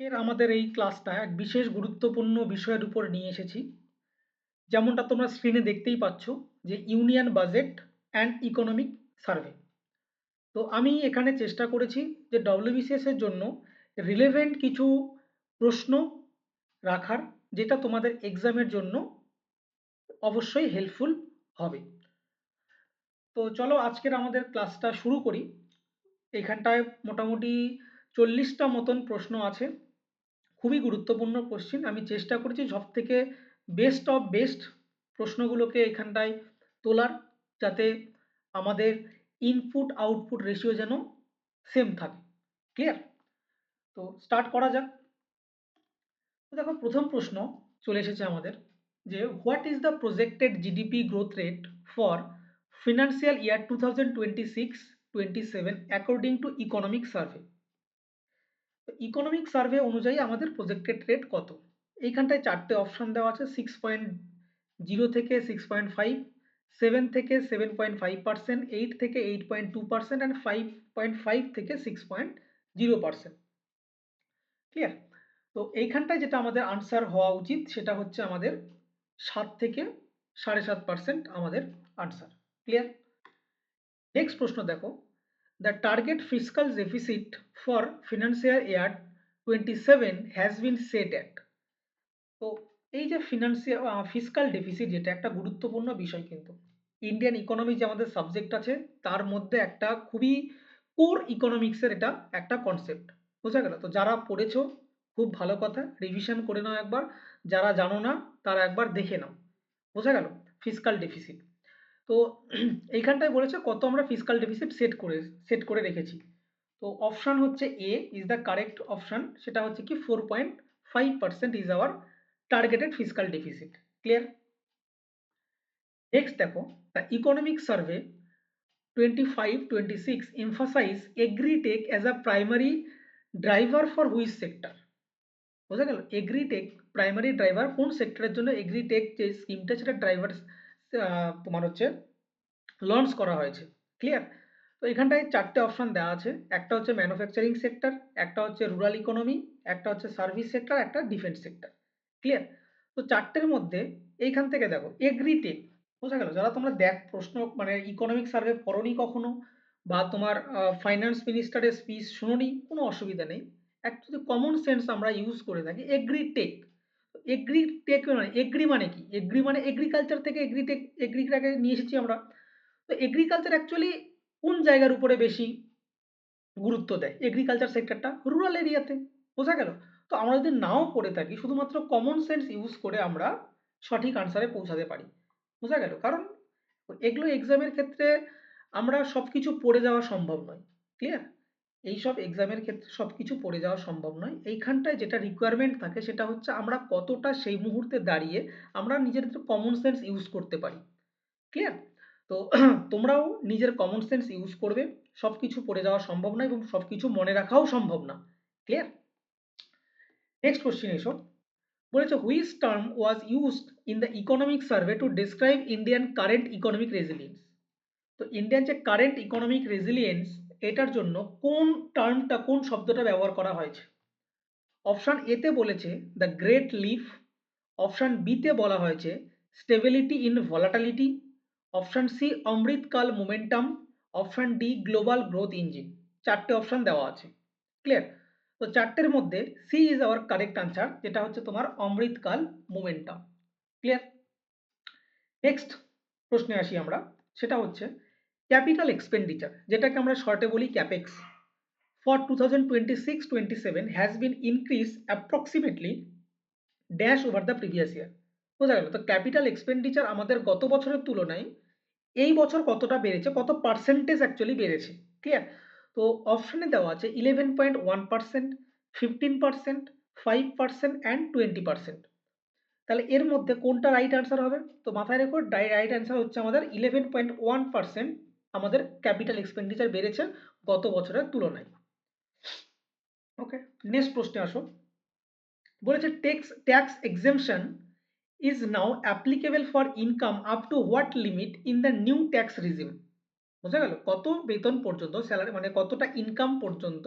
আজকের আমাদের এই ক্লাসটা এক বিশেষ গুরুত্বপূর্ণ বিষয়ের উপর নিয়ে এসেছি। যেমনটা তোমরা স্ক্রিনে দেখতেই পাচ্ছ যে union budget and economic survey. তো আমি এখানে চেষ্টা করেছি যে ডব্লিউবিসিএস এর জন্য রিলেভেন্ট কিছু প্রশ্ন রাখার, যেটা তোমাদের এক্সামের জন্য অবশ্যই হেল্পফুল হবে। তো চলো আজকের আমাদের ক্লাসটা শুরু করি। এখানটায় মোটামুটি 40টা মতন প্রশ্ন আছে, খুবই গুরুত্বপূর্ণ কোশ্চেন। আমি চেষ্টা করেছি সব থেকে বেস্ট অফ বেস্ট প্রশ্নগুলোকে এখানটায় তোলার, যাতে আমাদের ইনপুট আউটপুট রেশিও যেন সেম থাকে। ক্লিয়ার? তো স্টার্ট করা যাক। তো দেখো, প্রথম প্রশ্ন চলে এসেছে আমাদের যে what is the projected GDP growth rate for financial year 2026-27 according to economic survey. Economic survey অনুযায়ী আমাদের প্রজেক্টেড রেট কত? এইখানটায় চারটে অপশন দেওয়া আছে: 6.0 থেকে 6.5, 7 থেকে 7.5%, 8 থেকে 8.2% অ্যান্ড 5.5 থেকে 6.0%। ক্লিয়ার? তো এইখানটায় যেটা আমাদের আনসার হওয়া উচিত সেটা হচ্ছে আমাদের 7 থেকে 7.5% আমাদের আনসার। ক্লিয়ার? নেক্সট প্রশ্ন দেখো, the target fiscal deficit for financial year 27 has been set at. তো এই যে ফিসকাল ডেফিসিট, যেটা একটা গুরুত্বপূর্ণ বিষয়, কিন্তু ইন্ডিয়ান ইকোনমি যে আমাদের সাবজেক্ট আছে তার মধ্যে একটা খুবই কোর ইকোনমিক্সের এটা একটা কনসেপ্ট। বোঝা গেল? তো যারা পড়েছো খুব ভালো কথা, রিভিশন করে নাও একবার। যারা জানো না তারা একবার দেখে নাও। বোঝা গেল? Fiscal deficit. তো এইখানটায় বলেছে কত আমরা ফিসকাল ডেফিসিট সেট করে রেখেছি। তো অপশন হচ্ছে A is the correct option, সেটা হচ্ছে কি 4.5% is our targeted fiscal deficit. Clear? Next দেখো, the economic survey 25-26 emphasize agritech as a primary driver for which sector. বোঝা গেল? এগ্রিটেক প্রাইমারি ড্রাইভার কোন সেক্টরের জন্য এগ্রিটেক যে স্কিমটা সেটা ড্রাইভার তোমার হচ্ছে লঞ্চ করা হয়েছে। ক্লিয়ার? তো এখানটায় চারটে অপশন দেওয়া আছে: একটা হচ্ছে ম্যানুফ্যাকচারিং সেক্টর, একটা হচ্ছে রুরাল ইকোনমি, একটা হচ্ছে সার্ভিস সেক্টর, একটা ডিফেন্স সেক্টর। ক্লিয়ার? তো চারটের মধ্যে এইখান থেকে দেখো এগ্রিটেক। বোঝা গেল? যারা তোমরা প্রশ্ন মানে ইকোনমিক সার্ভে পড়োনি কখনো, বা তোমার ফাইন্যান্স মিনিস্টারের স্পিচ শুনোনি, কোনো অসুবিধা নেই। যদি কমন সেন্স আমরা ইউজ করে থাকি, এগ্রিটেক। এগ্রিটেক মানে এগ্রি মানে কি? এগ্রি মানে এগ্রিকালচার থেকে এগ্রিটাকে নিয়ে এসেছি আমরা। তো এগ্রিকালচার অ্যাকচুয়ালি কোন জায়গার উপরে বেশি গুরুত্ব দেয়? এগ্রিকালচার সেক্টরটা রুরাল এরিয়াতে। বোঝা গেল? তো আমরা যদি নাও পড়ে থাকি, শুধুমাত্র কমন সেন্স ইউজ করে আমরা সঠিক আনসারে পৌঁছাতে পারি। বোঝা গেল? কারণ এগুলো এক্সামের ক্ষেত্রে আমরা সবকিছু পড়ে যাওয়া সম্ভব নয়। ক্লিয়ার? এইসব এক্সামের ক্ষেত্রে সবকিছু পড়ে যাওয়া সম্ভব নয়। এইখানটায় যেটা রিকোয়ারমেন্ট থাকে সেটা হচ্ছে আমরা কতটা সেই মুহূর্তে দাঁড়িয়ে আমরা নিজেদের কমন সেন্স ইউজ করতে পারি। ক্লিয়ার? তো তোমরাও নিজের কমন সেন্স ইউজ করবে। সবকিছু পড়ে যাওয়া সম্ভব না এবং সবকিছু মনে রাখাও সম্ভব না। ক্লিয়ার? নেক্সট কোশ্চেন এসো। বলেছে which term was used in the economic survey to describe Indian current economic resilience. তো ইন্ডিয়ান যে কারেন্ট ইকোনমিক রেজিলিয়েন্স, এটার জন্য কোন শব্দটা ব্যবহার করা হয়েছে? অপশন এ তে বলেছে the great leap, option B তে বলা হয়েছে stability in volatility, option C Amritkaal momentum, option D global growth engine. চারটে অপশন দেওয়া আছে। ক্লিয়ার? তো চারটের মধ্যে C is our correct answer, যেটা হচ্ছে তোমার অমৃতকাল মোমেন্টাম। ক্লিয়ার? নেক্সট প্রশ্নে আসি আমরা। সেটা হচ্ছে ক্যাপিটাল এক্সপেন্ডিচার, যেটাকে আমরা শর্টে বলি capex, for 2026-27 has been increased approximately dash over the previous year. বোঝা গেল? তো ক্যাপিটাল এক্সপেন্ডিচার আমাদের গত বছরের তুলনায় এই বছর কতটা বেড়েছে, কত পার্সেন্টেজ অ্যাকচুয়ালি বেড়েছে। ক্লিয়ার? তো অপশনে দেওয়া আছে 11.1%, 15%, 5% অ্যান্ড 20%। তাহলে এর মধ্যে কোনটা রাইট আনসার হবে? তো মাথায় রেখো, রাইট আনসার হচ্ছে আমাদের 11.1% আমাদের ক্যাপিটাল এক্সপেন্ডিচার বেড়েছে গত বছরের তুলনায়। ওকে, নেক্সট প্রশ্নে আসো। বলেছে tax exemption is now applicable for income up to what limit in the new tax regime. বোঝা গেল? কত বেতন পর্যন্ত, স্যালারি মানে কতটা ইনকাম পর্যন্ত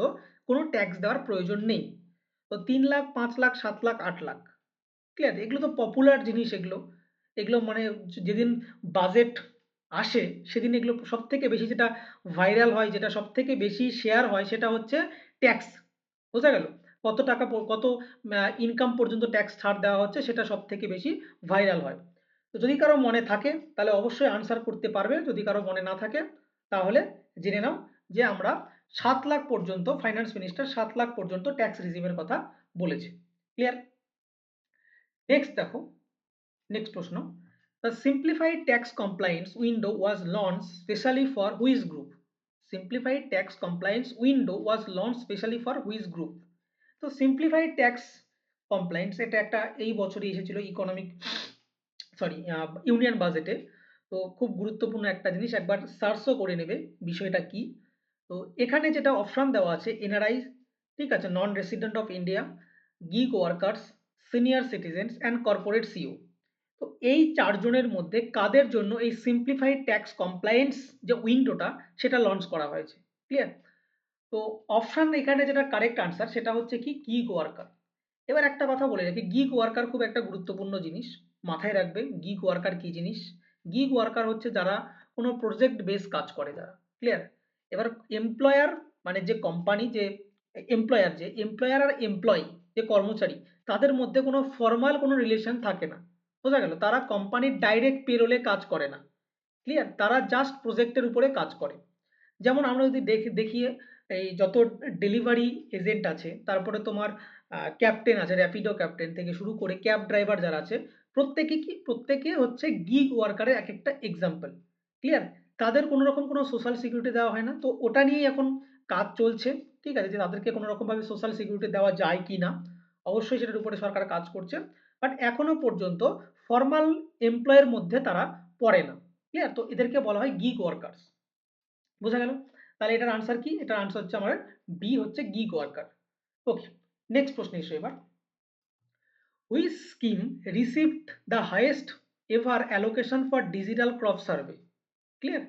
কোনো ট্যাক্স দেওয়ার প্রয়োজন নেই। তো 3 লাখ, 5 লাখ, 7 লাখ, 8 লাখ, ক্লিয়ার? এগুলো তো পপুলার জিনিস এগুলো। এগুলো মানে যেদিন বাজেট আসে সেদিন এগুলো সবথেকে বেশি যেটা ভাইরাল হয়, যেটা সবথেকে বেশি শেয়ার হয় সেটা হচ্ছে ট্যাক্স। বোঝা গেল? কত টাকা কত ইনকাম পর্যন্ত ট্যাক্স ছাড় দেওয়া হচ্ছে সেটা সবথেকে বেশি ভাইরাল হয়। তো যদি কারো মনে থাকে তাহলে অবশ্যই আনসার করতে পারবে, যদি কারো মনে না থাকে তাহলে জেনে নাও যে আমরা 7 লাখ পর্যন্ত, ফাইন্যান্স মিনিস্টার 7 লাখ পর্যন্ত ট্যাক্স রিজিমের কথা বলেছে। ক্লিয়ার? নেক্সট দেখো, নেক্সট প্রশ্ন, the simplified tax compliance window was launch specially for which group? Simplified tax compliance window was launch specially for which group? তো সিম্পলিফাইড ট্যাক্স কমপ্লায়েন্স এটা একটা এই বছরই এসেছিল ইকোনমিক, সরি, ইউনিয়ন বাজেটে। তো খুব গুরুত্বপূর্ণ একটা জিনিস, একবার সার্চও করে নেবে বিষয়টা কি। তো এখানে যেটা অপশন দেওয়া আছে, এনআরআই, ঠিক আছে, non resident of India, gig workers, senior citizens and corporate CEO. তো এই চারজনের মধ্যে কাদের জন্য এই সিম্পলিফাইড ট্যাক্স কমপ্লায়েন্স যে উইন্ডোটা সেটা লঞ্চ করা হয়েছে? ক্লিয়ার? তো অপশন এখানে যেটা কারেক্ট আনসার সেটা হচ্ছে কি গিগ ওয়ার্কার। এবার একটা কথা বলে রাখি, গিগ ওয়ার্কার খুব একটা গুরুত্বপূর্ণ জিনিস, মাথায় রাখবে গিগ ওয়ার্কার কি জিনিস। গিগ ওয়ার্কার হচ্ছে যারা কোনো প্রজেক্ট বেস কাজ করে যারা। ক্লিয়ার? এবার এমপ্লয়ার মানে যে কোম্পানি, যে এমপ্লয়ার আর এমপ্লয়ি যে কর্মচারী, তাদের মধ্যে কোনো ফর্মাল কোনো রিলেশন থাকে না। বোঝা গেল? তারা কোম্পানির ডাইরেক্ট পেরোলে কাজ করে না। ক্লিয়ার? তারা জাস্ট প্রজেক্টের উপরে কাজ করে। যেমন আমরা যদি দেখি এই যত ডেলিভারি এজেন্ট আছে, তারপরে তোমার ক্যাপ্টেন আছে, র্যাপিডো ক্যাপ্টেন থেকে শুরু করে ক্যাব ড্রাইভার যারা আছে, প্রত্যেকে হচ্ছে গিগ ওয়ার্কারের এক একটা এক্সাম্পল। ক্লিয়ার? তাদের কোনো রকম কোনো সোশ্যাল সিকিউরিটি দেওয়া হয় না, তো ওটা নিয়েই এখন কাজ চলছে। ঠিক আছে, যে তাদেরকে কোনো রকমভাবে সোশ্যাল সিকিউরিটি দেওয়া যায় কি না, অবশ্যই সেটার উপরে সরকার কাজ করছে। বাট এখনো পর্যন্ত ফর্মাল এমপ্লয়ের মধ্যে তারা পড়ে না। ক্লিয়ার? তো এদেরকে বলা হয় গিগ ওয়ার্কার্স। বোঝা গেল? তাহলে এটার আনসার কি? এটার আনসার হচ্ছে আমার বি, হচ্ছে গিগ ওয়ার্কার। ওকে, নেক্সট প্রশ্ন এসো এবার। Which scheme received the highest ever allocation for digital crop survey? Clear?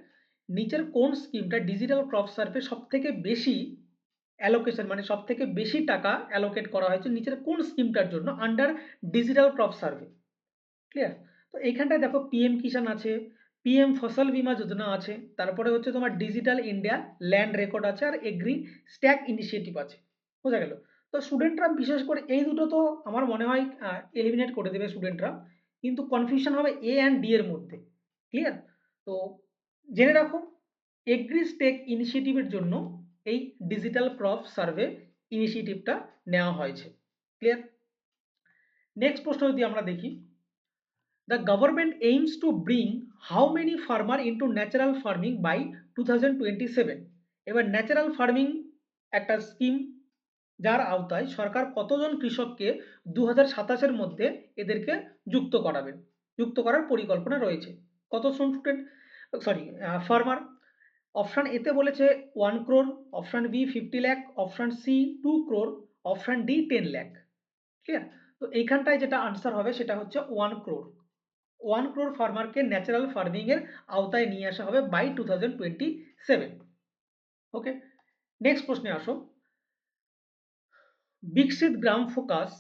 নিচের কোন স্কিমটা ডিজিটাল ক্রপ সার্ভে সব থেকে বেশি অ্যালোকেশন, মানে সব থেকে বেশি টাকা অ্যালোকেট করা হয়েছে নিচের কোন স্কিমটার জন্য under digital crop survey? Clear? তো এইখানটায় দেখো পিএম কিষাণ আছে, পিএম ফসল বীমা যোজনা আছে, তারপরে হচ্ছে তোমার ডিজিটাল ইন্ডিয়া ল্যান্ড রেকর্ড আছে, আর এগ্রি স্ট্যাক ইনিশিয়েটিভ আছে। বোঝা গেল? তো স্টুডেন্টরা বিশেষ করে এই দুটো তো আমার মনে হয় এলিমিনেট করে দেবে স্টুডেন্টরা, কিন্তু কনফিউশন হবে এ অ্যান্ড ডি এর মধ্যে। ক্লিয়ার? তো জেনে রাখো, এগ্রি স্টেক ইনিশিয়েটিভের জন্য এই ডিজিটাল ক্রপ সার্ভে ইনিশিয়েটিভটা নেওয়া হয়েছে। ক্লিয়ার? নেক্সট প্রশ্ন যদি আমরা দেখি, the government aims to bring how many farmer into natural farming by 2027? এবার ন্যাচারাল ফার্মিং একটা স্কিম, যার আওতায় সরকার কতজন কৃষককে 2027-এর মধ্যে এদেরকে যুক্ত করাবেন, যুক্ত করার পরিকল্পনা রয়েছে। কত স্টুডেন্ট, সরি, ফার্মার? অপশন এতে বলেছে 1 crore, option B 50 lakh, option C 2 crore, option D 10 lakh. Clear? তো এইখানটায় যেটা আনসার হবে সেটা হচ্ছে 1 crore। 1 crore ফার্মারকে ন্যাচারাল ফার্মিং এর আওতায় নিয়ে আসা হবে বাই 2027। ওকে, নেক্সট প্রশ্নে আসো। বিকশিত গ্রাম focus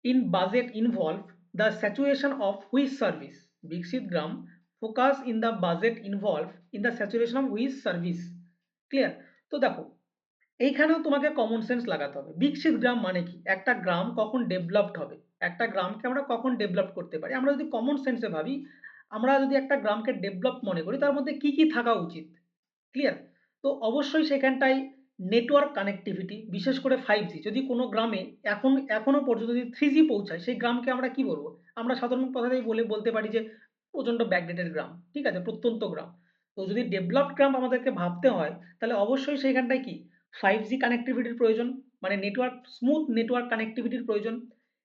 in budget involve the saturation of which service? বিকশিত গ্রাম focus in the budget involve in the saturation of which service? Clear? তো দেখো, এইখানেও তোমাকে কমন সেন্স লাগাতে হবে। বিকশিত গ্রাম মানে কি? একটা গ্রাম কখন ডেভেলপড হবে, একটা গ্রামকে আমরা কখন ডেভেলপ করতে পারি, আমরা যদি কমন সেন্সে ভাবি, আমরা যদি একটা গ্রামকে ডেভেলপ মনে করি তার মধ্যে কি কি থাকা উচিত? ক্লিয়ার? তো অবশ্যই সেখানটায় নেটওয়ার্ক কানেক্টিভিটি, বিশেষ করে 5G, যদি কোনো গ্রামে এখনো পর্যন্ত যদি 3G পৌঁছায়, সেই গ্রামকে আমরা কি বলবো? আমরা সাধারণ কথাতেই বলতে পারি যে প্রচণ্ড ব্যাকডেটেড গ্রাম, ঠিক আছে, প্রত্যন্ত গ্রাম। তো যদি ডেভেলপড গ্রাম আমাদেরকে ভাবতে হয় তাহলে অবশ্যই সেখানটায় কি 5G কানেক্টিভিটির প্রয়োজন, মানে নেটওয়ার্ক, স্মুথ নেটওয়ার্ক কানেক্টিভিটির প্রয়োজন।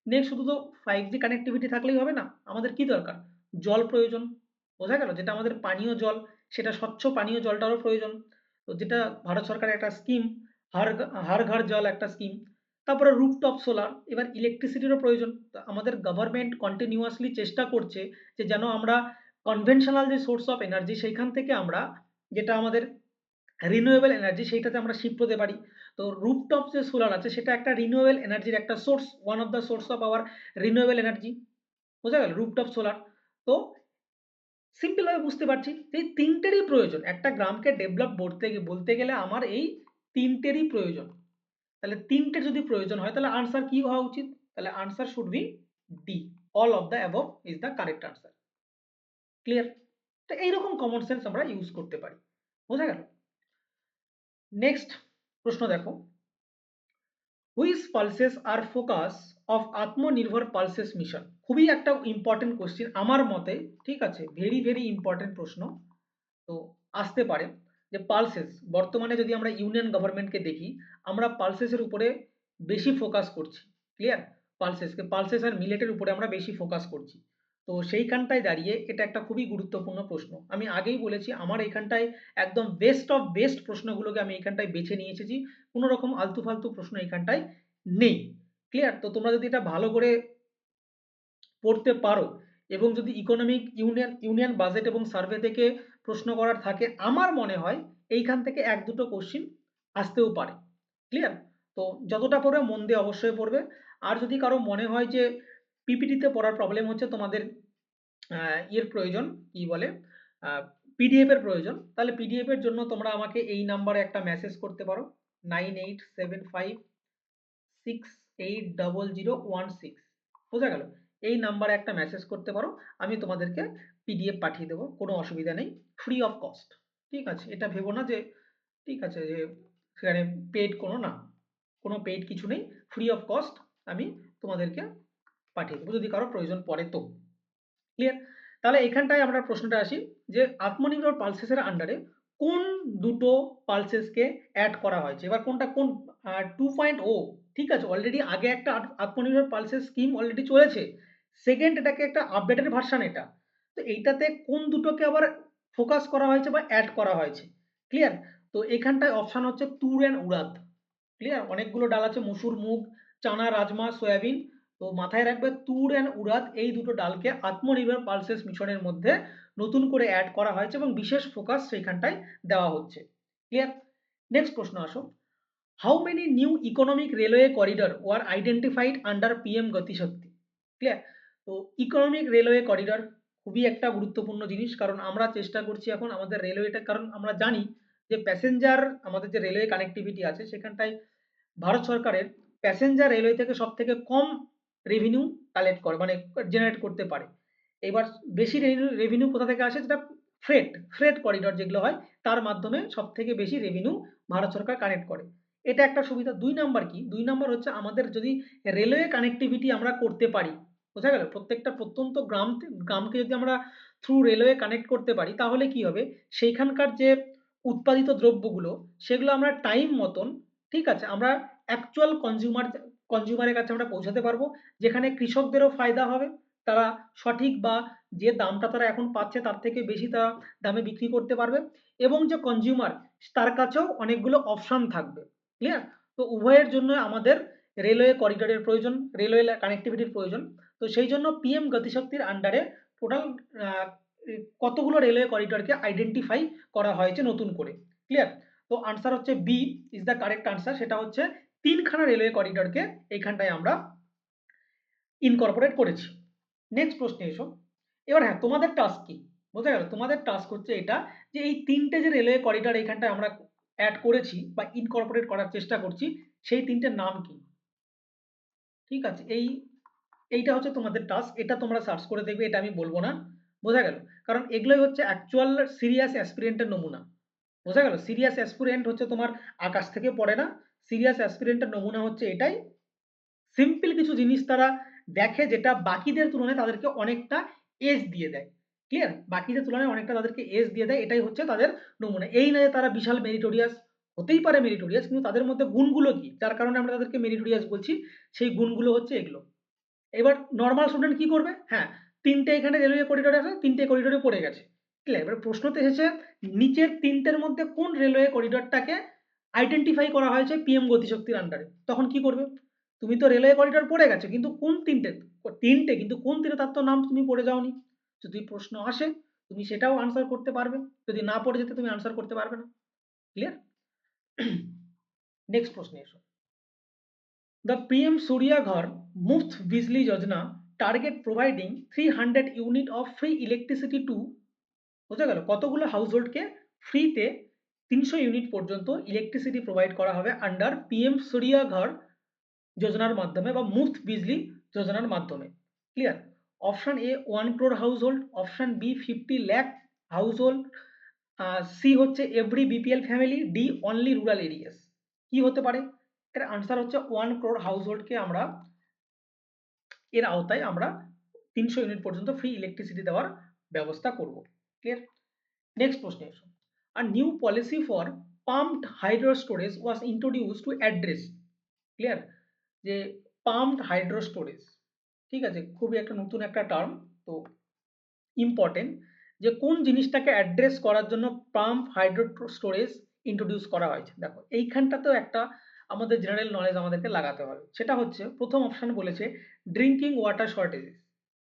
নেক্সট, শুধু তো 5G কানেক্টিভিটি থাকলেই হবে না, আমাদের কি দরকার? জল প্রয়োজন। বোঝা গেল? যেটা আমাদের পানীয় জল, সেটা স্বচ্ছ পানীয় জলটারও প্রয়োজন। তো যেটা ভারত সরকারের একটা স্কিম, হর ঘর জল একটা স্কিম। তারপরে রুফটপ সোলার, এবার ইলেকট্রিসিটিরও প্রয়োজন। তো আমাদের গভর্নমেন্ট কন্টিনিউয়াসলি চেষ্টা করছে যে যেন আমরা কনভেনশনাল যে সোর্স অফ এনার্জি সেইখান থেকে আমরা যেটা আমাদের রিনিউয়েবল এনার্জি সেইটাতে আমরা শিফট হতে পারি। তো রুফটপ যে সোলার আছে সেটা একটা রিনিউয়েবল এনার্জির একটা source, one of the source of our renewable energy. বোঝা গেল রুফটপ সোলার। তো সিম্পল ভাবে বুঝতে পারছি যে এই তিনটেরই প্রয়োজন, একটা গ্রামকে ডেভেলপ বলতে গেলে আমার এই তিনটেরই প্রয়োজন। তাহলে তিনটে যদি প্রয়োজন হয় তাহলে আনসার কি হওয়া উচিত? তাহলে answer should be D, all of the above is the correct answer. Clear? তো এইরকম কমন সেন্স আমরা ইউজ করতে পারি। বোঝা গেল? নেক্সট প্রশ্ন দেখো, which pulses are focus of Aatmanirbhar pulses mission? খুবই একটা ইম্পর্টেন্ট কোশ্চেন আমার মতে, ঠিক আছে, ভেরি ভেরি ইম্পর্টেন্ট প্রশ্ন। তো আসতে পারে যে পালসেস, বর্তমানে যদি আমরা ইউনিয়ন গভর্নমেন্টকে দেখি, আমরা পালসেসের উপরে বেশি ফোকাস করছি। ক্লিয়ার? পালসেস আর মিলেটের উপরে আমরা বেশি ফোকাস করছি। তো সেইখানটায় দাঁড়িয়ে এটা একটা খুবই গুরুত্বপূর্ণ প্রশ্ন। আমি আগেই বলেছি আমার এইখানটায় একদম বেস্ট অফ বেস্ট প্রশ্নগুলোকে আমি এইখানটায় বেছে নিয়ে এসেছি, কোনো রকম আলতু ফালতু প্রশ্ন এইখানটায় নেই। ক্লিয়ার? তো তোমরা যদি এটা ভালো করে পড়তে পারো এবং যদি ইকোনমিক ইউনিয়ন বাজেট এবং সার্ভে থেকে প্রশ্ন করার থাকে, আমার মনে হয় এইখান থেকে এক দুটো কোশ্চিন আসতেও পারে। ক্লিয়ার? তো যতটা পড়বে মন দিয়ে অবশ্যই পড়বে। আর যদি কারো মনে হয় যে পিপিটিতে পড়ার প্রবলেম হচ্ছে, তোমাদের ইয়ের প্রয়োজন, কি বলে, পিডিএফ এর প্রয়োজন, তাহলে পিডিএফ এর জন্য তোমরা আমাকে এই নাম্বারে একটা মেসেজ করতে পারো, 9875680016। বোঝা গেল? এই নাম্বারে একটা মেসেজ করতে পারো, আমি তোমাদেরকে পিডিএফ পাঠিয়ে দেবো, কোনো অসুবিধা নেই, ফ্রি অফ কস্ট। ঠিক আছে? এটা ভেবো না যে, ঠিক আছে, যে সেখানে পেইড কোনো না, কোনো পেইড কিছু নেই, ফ্রি অফ কস্ট আমি তোমাদেরকে পাঠিয়ে দেবো যদি কারো প্রয়োজন পড়ে তো। ক্লিয়ার? তাহলে এখানটায় আমরা প্রশ্নটা আসি যে আত্মনির্ভর পালসেসের আন্ডারে কোন দুটো পালসেসকে অ্যাড করা হয়েছে, এবার কোনটা কোন 2.0, ঠিক আছে, অলরেডি আগে একটা আত্মনির্ভর পালসেস স্কিম অলরেডি চলেছে, সেকেন্ড এটাকে একটা আপডেটেড ভার্সন এটা। তো এইটাতে কোন দুটোকে আবার ফোকাস করা হয়েছে বা অ্যাড করা হয়েছে? ক্লিয়ার? তো এখানটায় অপশন হচ্ছে তুর অ্যান্ড উড়াদ। ক্লিয়ার? অনেকগুলো ডাল আছে, মসুর, মুগ, চানা, রাজমা, সয়াবিন। তো মাথায় রাখবে তুর অ্যান্ড উড়াদ এই দুটো ডালকে আত্মনির্ভর পালসেস মিশনের মধ্যে নতুন করে অ্যাড করা হয়েছে এবং বিশেষ ফোকাস সেইখানটায় দেওয়া হচ্ছে। ক্লিয়ার? নেক্সট প্রশ্ন আসো, how many new economic railway corridor were identified under PM Gatishakti? Clear? তো ইকোনমিক রেলওয়ে করিডর খুবই একটা গুরুত্বপূর্ণ জিনিস, কারণ আমরা চেষ্টা করছি এখন আমাদের রেলওয়েটা, কারণ আমরা জানি যে প্যাসেঞ্জার, আমাদের যে রেলওয়ে কানেক্টিভিটি আছে সেখানটায় ভারত সরকারের প্যাসেঞ্জার রেলওয়ে থেকে সব থেকে কম রেভিনিউ কালেক্ট করে, মানে জেনারেট করতে পারে। এবার বেশি রেভিনিউ কোথা থেকে আসে? যেটা ফ্রেট ফ্রেট করিডর যেগুলো হয়, তার মাধ্যমে সব থেকে বেশি রেভিনিউ ভারত সরকার কানেক্ট করে। এটা একটা সুবিধা। দুই নাম্বার কি? দুই নাম্বার হচ্ছে আমাদের যদি রেলওয়ে কানেক্টিভিটি আমরা করতে পারি, বোঝা গেল, প্রত্যেকটা প্রত্যন্ত গ্রামকে যদি আমরা থ্রু রেলওয়ে কানেক্ট করতে পারি, তাহলে কি হবে, সেইখানকার যে উৎপাদিত দ্রব্যগুলো সেগুলো আমরা টাইম মতন, ঠিক আছে, আমরা অ্যাকচুয়াল কনজিউমারের কাছে আমরা পৌঁছাতে পারবো, যেখানে কৃষকদেরও ফায়দা হবে, তারা সঠিক বা যে দামটা তারা এখন পাচ্ছে তার থেকে বেশি তারা দামে বিক্রি করতে পারবে, এবং যে কনজিউমার তার কাছেও অনেকগুলো অপশন থাকবে। ক্লিয়ার? তো উভয়ের জন্য আমাদের রেলওয়ে করিডোরের প্রয়োজন, রেলওয়ে কানেক্টিভিটির প্রয়োজন। তো সেই জন্য পিএম গতিশক্তির আন্ডারে টোটাল কতগুলো রেলওয়ে করিডোরকে আইডেন্টিফাই করা হয়েছে নতুন করে। ক্লিয়ার? তো আনসার হচ্ছে B is the correct answer, সেটা হচ্ছে তিনখানা রেলওয়ে করিডোরকে এইখানটায় আমরা ইনকর্পোরেট করেছি। নেক্সট প্রশ্নে এসো। এবার হ্যাঁ, তোমাদের টাস্ক কি? বোঝা গেল? তোমাদের টাস্ক হচ্ছে এটা যে এই তিনটে যে রেলওয়ে করিডোর এইখানটায় আমরা অ্যাড করেছি বা ইনকর্পোরেট করার চেষ্টা করছি, সেই তিনটের নাম কি? ঠিক আছে, এইটা হচ্ছে তোমাদের টাস্ক, এটা তোমরা সার্চ করে দেখবে, এটা আমি বলবো না। বোঝা গেল? কারণ এগুলোই হচ্ছে অ্যাকচুয়াল সিরিয়াস অ্যাসপিরেন্টের নমুনা। বোঝা গেল? সিরিয়াস অ্যাসপিরেন্ট হচ্ছে তোমার আকাশ থেকে পড়ে না, সিরিয়াস অ্যাসপিরেন্টের নমুনা হচ্ছে এটাই। সিম্পল কিছু জিনিস তারা দেখে যেটা বাকিদের তুলনায় তাদেরকে অনেকটা এজ দিয়ে দেয়। ক্লিয়ার? বাকিদের তুলনায় অনেকটা তাদেরকে এজ দিয়ে দেয়, এটাই হচ্ছে তাদের নমুনা। এই নয় যে তারা বিশাল মেরিটোরিয়াস, হতেই পারে মেরিটোরিয়াস, কিন্তু তাদের মধ্যে গুণগুলো কি যার কারণে আমরা তাদেরকে মেরিটোরিয়াস বলছি, সেই গুণগুলো হচ্ছে এগুলো। এবার নর্মাল স্টুডেন্ট কি করবে? হ্যাঁ, তিনটে এখানে রেলওয়ে করিডোর আছে, তিনটে করিডোরে পড়ে গেছে। ক্লিয়ার? এবার প্রশ্নতে এসেছে নিচের তিনটের মধ্যে কোন রেলওয়ে করিডোরটাকে আইডেন্টিফাই করা হয়েছে পিএম গতিশক্তির আন্ডারে, তখন কি করবে? তুমি তো রেলওয়ে করিডোর পড়ে গেছো, কিন্তু কোন তিনটে? তিনটে, কিন্তু কোন তিনটে তার তো নাম তুমি পড়ে যাওনি। যদি প্রশ্ন আসে তুমি সেটাও আনসার করতে পারবে, যদি না পড়ে যেতে তুমি আনসার করতে পারবে না। ক্লিয়ার? নেক্সট প্রশ্নে এসো। The PM Surya Ghar Muft Bijli Yojana target providing 300 unit of free electricity to, বোঝা গেল কতগুলো হাউস হোল্ডকে ফ্রিতে 300 ইউনিট পর্যন্ত ইলেকট্রিসিটি প্রোভাইড করা হবে আন্ডার পিএম সূর্যা ঘর যোজনার মাধ্যমে বা মুফত বিজলি যোজনার মাধ্যমে। Clear? Option A 1 crore household, option B 50 lakh household, C হচ্ছে every BPL family, D only rural areas. কি হতে পারে? এর আনসার হচ্ছে 1 crore হাউস হোল্ডকে আমরা এর আওতায় আমরা 300 ইউনিট পর্যন্ত ফ্রি ইলেকট্রিসিটি দেওয়ার ব্যবস্থা করব। ক্লিয়ার? নেক্সট প্রশ্নে এসো। A new policy for pumped hydro storage was introduced to address. Clear? যে পাম্পড হাইড্রো স্টোরেজ, ঠিক আছে, খুবই একটা নতুন একটা টার্ম, তো ইম্পর্টেন্ট, যে কোন জিনিসটাকে অ্যাড্রেস করার জন্য পাম্প হাইড্রো স্টোরেজ ইন্ট্রোডিউস করা হয়েছে। দেখো এইখানটাতেও একটা আমাদের জেনারেল নলেজ আমাদেরকে লাগাতে হবে। সেটা হচ্ছে প্রথম অপশন বলেছে ড্রিঙ্কিং ওয়াটার শর্টেজেস,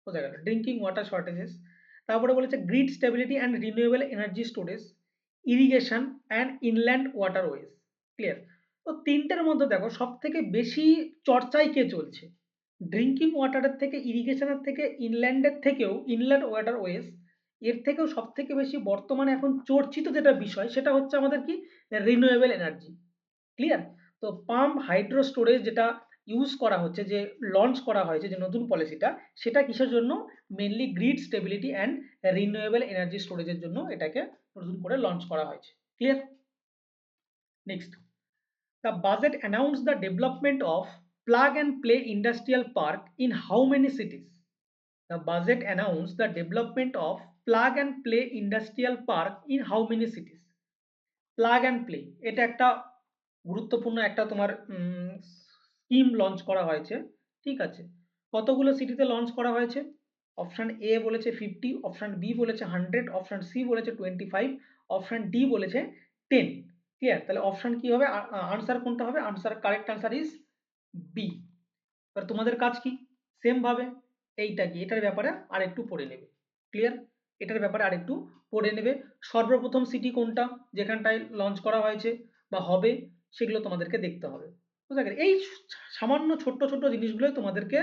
বোঝা গেল ড্রিঙ্কিং ওয়াটার শর্টেজেস। তারপরে বলেছে grid stability and renewable energy storage, irrigation and inland waterways. Clear? তো তিনটের মধ্যে দেখো সব থেকে বেশি চর্চায় কে চলছে? ড্রিঙ্কিং ওয়াটারের থেকে, ইরিগেশনের থেকে, ইনল্যান্ডের থেকেও, ইনল্যান্ড ওয়াটারওয়েজ এর থেকেও সব থেকে বেশি বর্তমানে এখন চর্চিত যেটা বিষয় সেটা হচ্ছে আমাদের কি, রিনিউয়েবল এনার্জি। ক্লিয়ার? তো পাম্প হাইড্রো স্টোরেজ যেটা ইউজ করা হচ্ছে, যে লঞ্চ করা হয়েছে যে নতুন পলিসিটা, সেটা কিসের জন্য? Mainly grid stability and renewable energy স্টোরেজের জন্য এটাকে নতুন করে লঞ্চ করা হয়েছে। Clear? Next, the budget announced the development of plug and play industrial park in how many cities? The budget announced the development of plug and play industrial park in how many cities? Plug and play এটা একটা গুরুত্বপূর্ণ একটা তোমার scheme launch করা হয়েছে, ঠিক আছে। কতগুলো সিটিতে লঞ্চ করা হয়েছে? অপশন এ বলেছে 50, অপশন বি বলেছে 100, অপশন সি বলেছে 25, অপশন ডি বলেছে 10। ক্লিয়ার? তাহলে অপশন কি হবে, আনসার কোনটা হবে? Answer, correct answer is B. এবার তোমাদের কাজ কি, সেম ভাবে এইটা কি, এটার ব্যাপারে আর একটু পড়ে নেবে। ক্লিয়ার? এটার ব্যাপারে আর একটু পড়ে নেবে। সর্বপ্রথম সিটি কোনটা যেখানটায় লঞ্চ করা হয়েছে বা হবে, সেগুলো তোমাদেরকে দেখতে হবে। বুঝা গেল? এই সামান্য ছোট্ট ছোট্ট জিনিসগুলোই তোমাদেরকে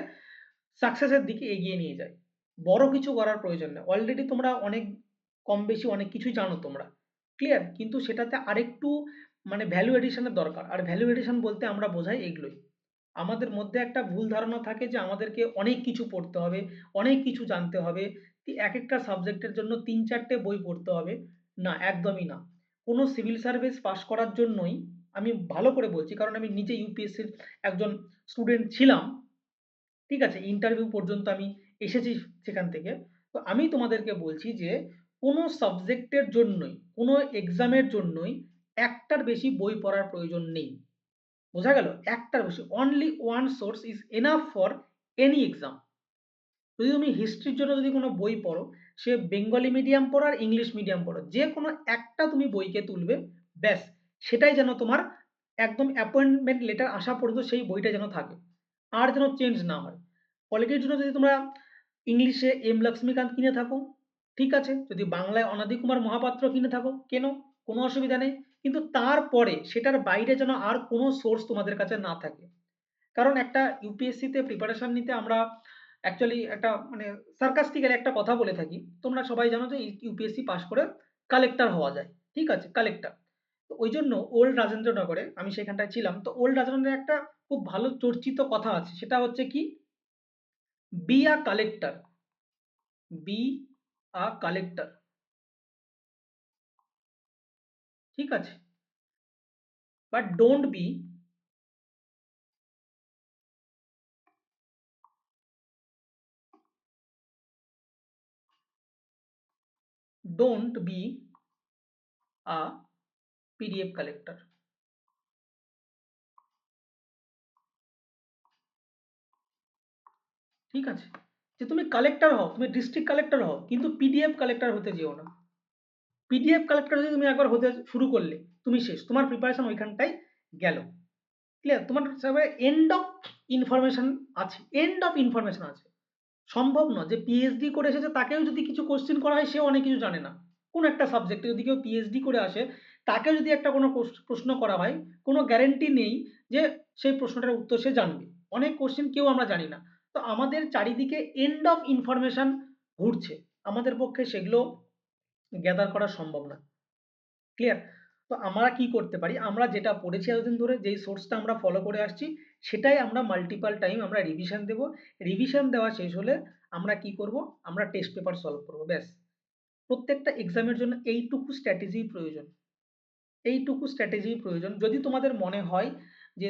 সাকসেসের দিকে এগিয়ে নিয়ে যায়। বড় কিছু করার প্রয়োজন নেই, অলরেডি তোমরা অনেক কম বেশি অনেক কিছুই জানো তোমরা। ক্লিয়ার? কিন্তু সেটাতে আরেকটু মানে ভ্যালু এডিশনের দরকার। আর ভ্যালু এডিশন বলতে আমরা বোঝাই এগুলোই। আমাদের মধ্যে একটা ভুল ধারণা থাকে যে আমাদেরকে অনেক কিছু পড়তে হবে, অনেক কিছু জানতে হবে, এক একটা সাবজেক্টের জন্য ৩-৪টে বই পড়তে হবে। না, একদমই না। কোনো সিভিল সার্ভিস পাস করার জন্যই, আমি ভালো করে বলছি কারণ আমি নিজে ইউপিএসসির একজন স্টুডেন্ট ছিলাম, ঠিক আছে, ইন্টারভিউ পর্যন্ত আমি এসেছি সেখান থেকে। তো আমি তোমাদেরকে বলছি যে কোনো সাবজেক্টের জন্যই, কোনো এক্সামের জন্যই একটার বেশি বই পড়ার প্রয়োজন নেই। বোঝা গেল? একটার বেশি, only one source is enough for any exam. যদি তুমি হিস্ট্রির জন্য যদি কোনো বই পড়ো, সে বেঙ্গলি মিডিয়াম পড়ো আর ইংলিশ মিডিয়াম পড়ো, যে কোনো একটা তুমি বইকে তুলবে, ব্যাস সেটাই যেন তোমার একদম অ্যাপয়েন্টমেন্ট লেটার আসা পর্যন্ত সেই বইটা যেন থাকে, আর যেন চেঞ্জ না হয়। পলিটির জন্য যদি তোমরা ইংলিশে এম লক্ষ্মীকান্ত কিনে থাকো, ঠিক আছে, যদি বাংলায় অনাদি কুমার মহাপাত্র কিনে থাকো, কেন, কোনো অসুবিধা নেই। কিন্তু তারপরে সেটার বাইরে যেন আর কোনো সোর্স তোমাদের কাছে না থাকে। কারণ একটা ইউপিএসসিতে প্রিপারেশন নিতে আমরা অ্যাকচুয়ালি একটা মানে সার্কাস্টিক্যালি একটা কথা বলে থাকি, তোমরা সবাই জানো যে ইউপিএসসি পাস করে কালেক্টর হওয়া যায়, ঠিক আছে, কালেক্টর। তো ওই জন্য ওল্ড রাজেন্দ্রনগরে আমি সেখানটায় ছিলাম, তো ওল্ড রাজেন্দ্রনগরে একটা খুব ভালো চর্চিত কথা আছে, সেটা হচ্ছে কি, be a collector, be a collector, ঠিক আছে, but don't be a PDF collector. ঠিক আছে, যে তুমি কালেক্টর হও, তুমি ডিস্ট্রিক্ট কালেক্টর হও, কিন্তু পিডিএফ কালেক্টর হতে যেও না। পিডিএফ কালেক্টর যদি তুমি একবার হতে শুরু করলে, তুমি শেষ, তোমার প্রিপারেশন ওইখানটাই গেল। ক্লিয়ার? তোমার হিসাবে এন্ড অফ ইনফরমেশন আছে, এন্ড অফ ইনফরমেশন আছে। সম্ভব নয় যে পিএইচডি করে এসেছে তাকেও যদি কিছু কোশ্চেন করা হয়, সেও অনেক কিছু জানে না। কোন একটা সাবজেক্টে যদি কেউ পিএইচডি করে আসে, তাকে যদি একটা কোনো প্রশ্ন করা হয়, কোনো গ্যারান্টি নেই যে সেই প্রশ্নটার উত্তর সে জানবে। অনেক কোশ্চেন কেউ আমরা জানি না। তো আমাদের চারিদিকে এন্ড অফ ইনফরমেশন ঘুরছে। আমাদের পক্ষে সেগুলো গ্যাদার করা সম্ভব না। ক্লিয়ার? তো আমরা কি করতে পারি? আমরা যেটা পড়েছি এতদিন ধরে, যেই সোর্সটা আমরা ফলো করে আসছি, সেটাই আমরা মাল্টিপল টাইম আমরা রিভিশন দেব। রিভিশন দেওয়া শেষ হলে আমরা কি করব? আমরা টেস্ট পেপার সলভ করব। ব্যাস। প্রত্যেকটা এক্সামের জন্য এইটুকু স্ট্র্যাটেজিই প্রয়োজন। এইটুকু স্ট্র্যাটেজিই প্রয়োজন। যদি তোমাদের মনে হয় যে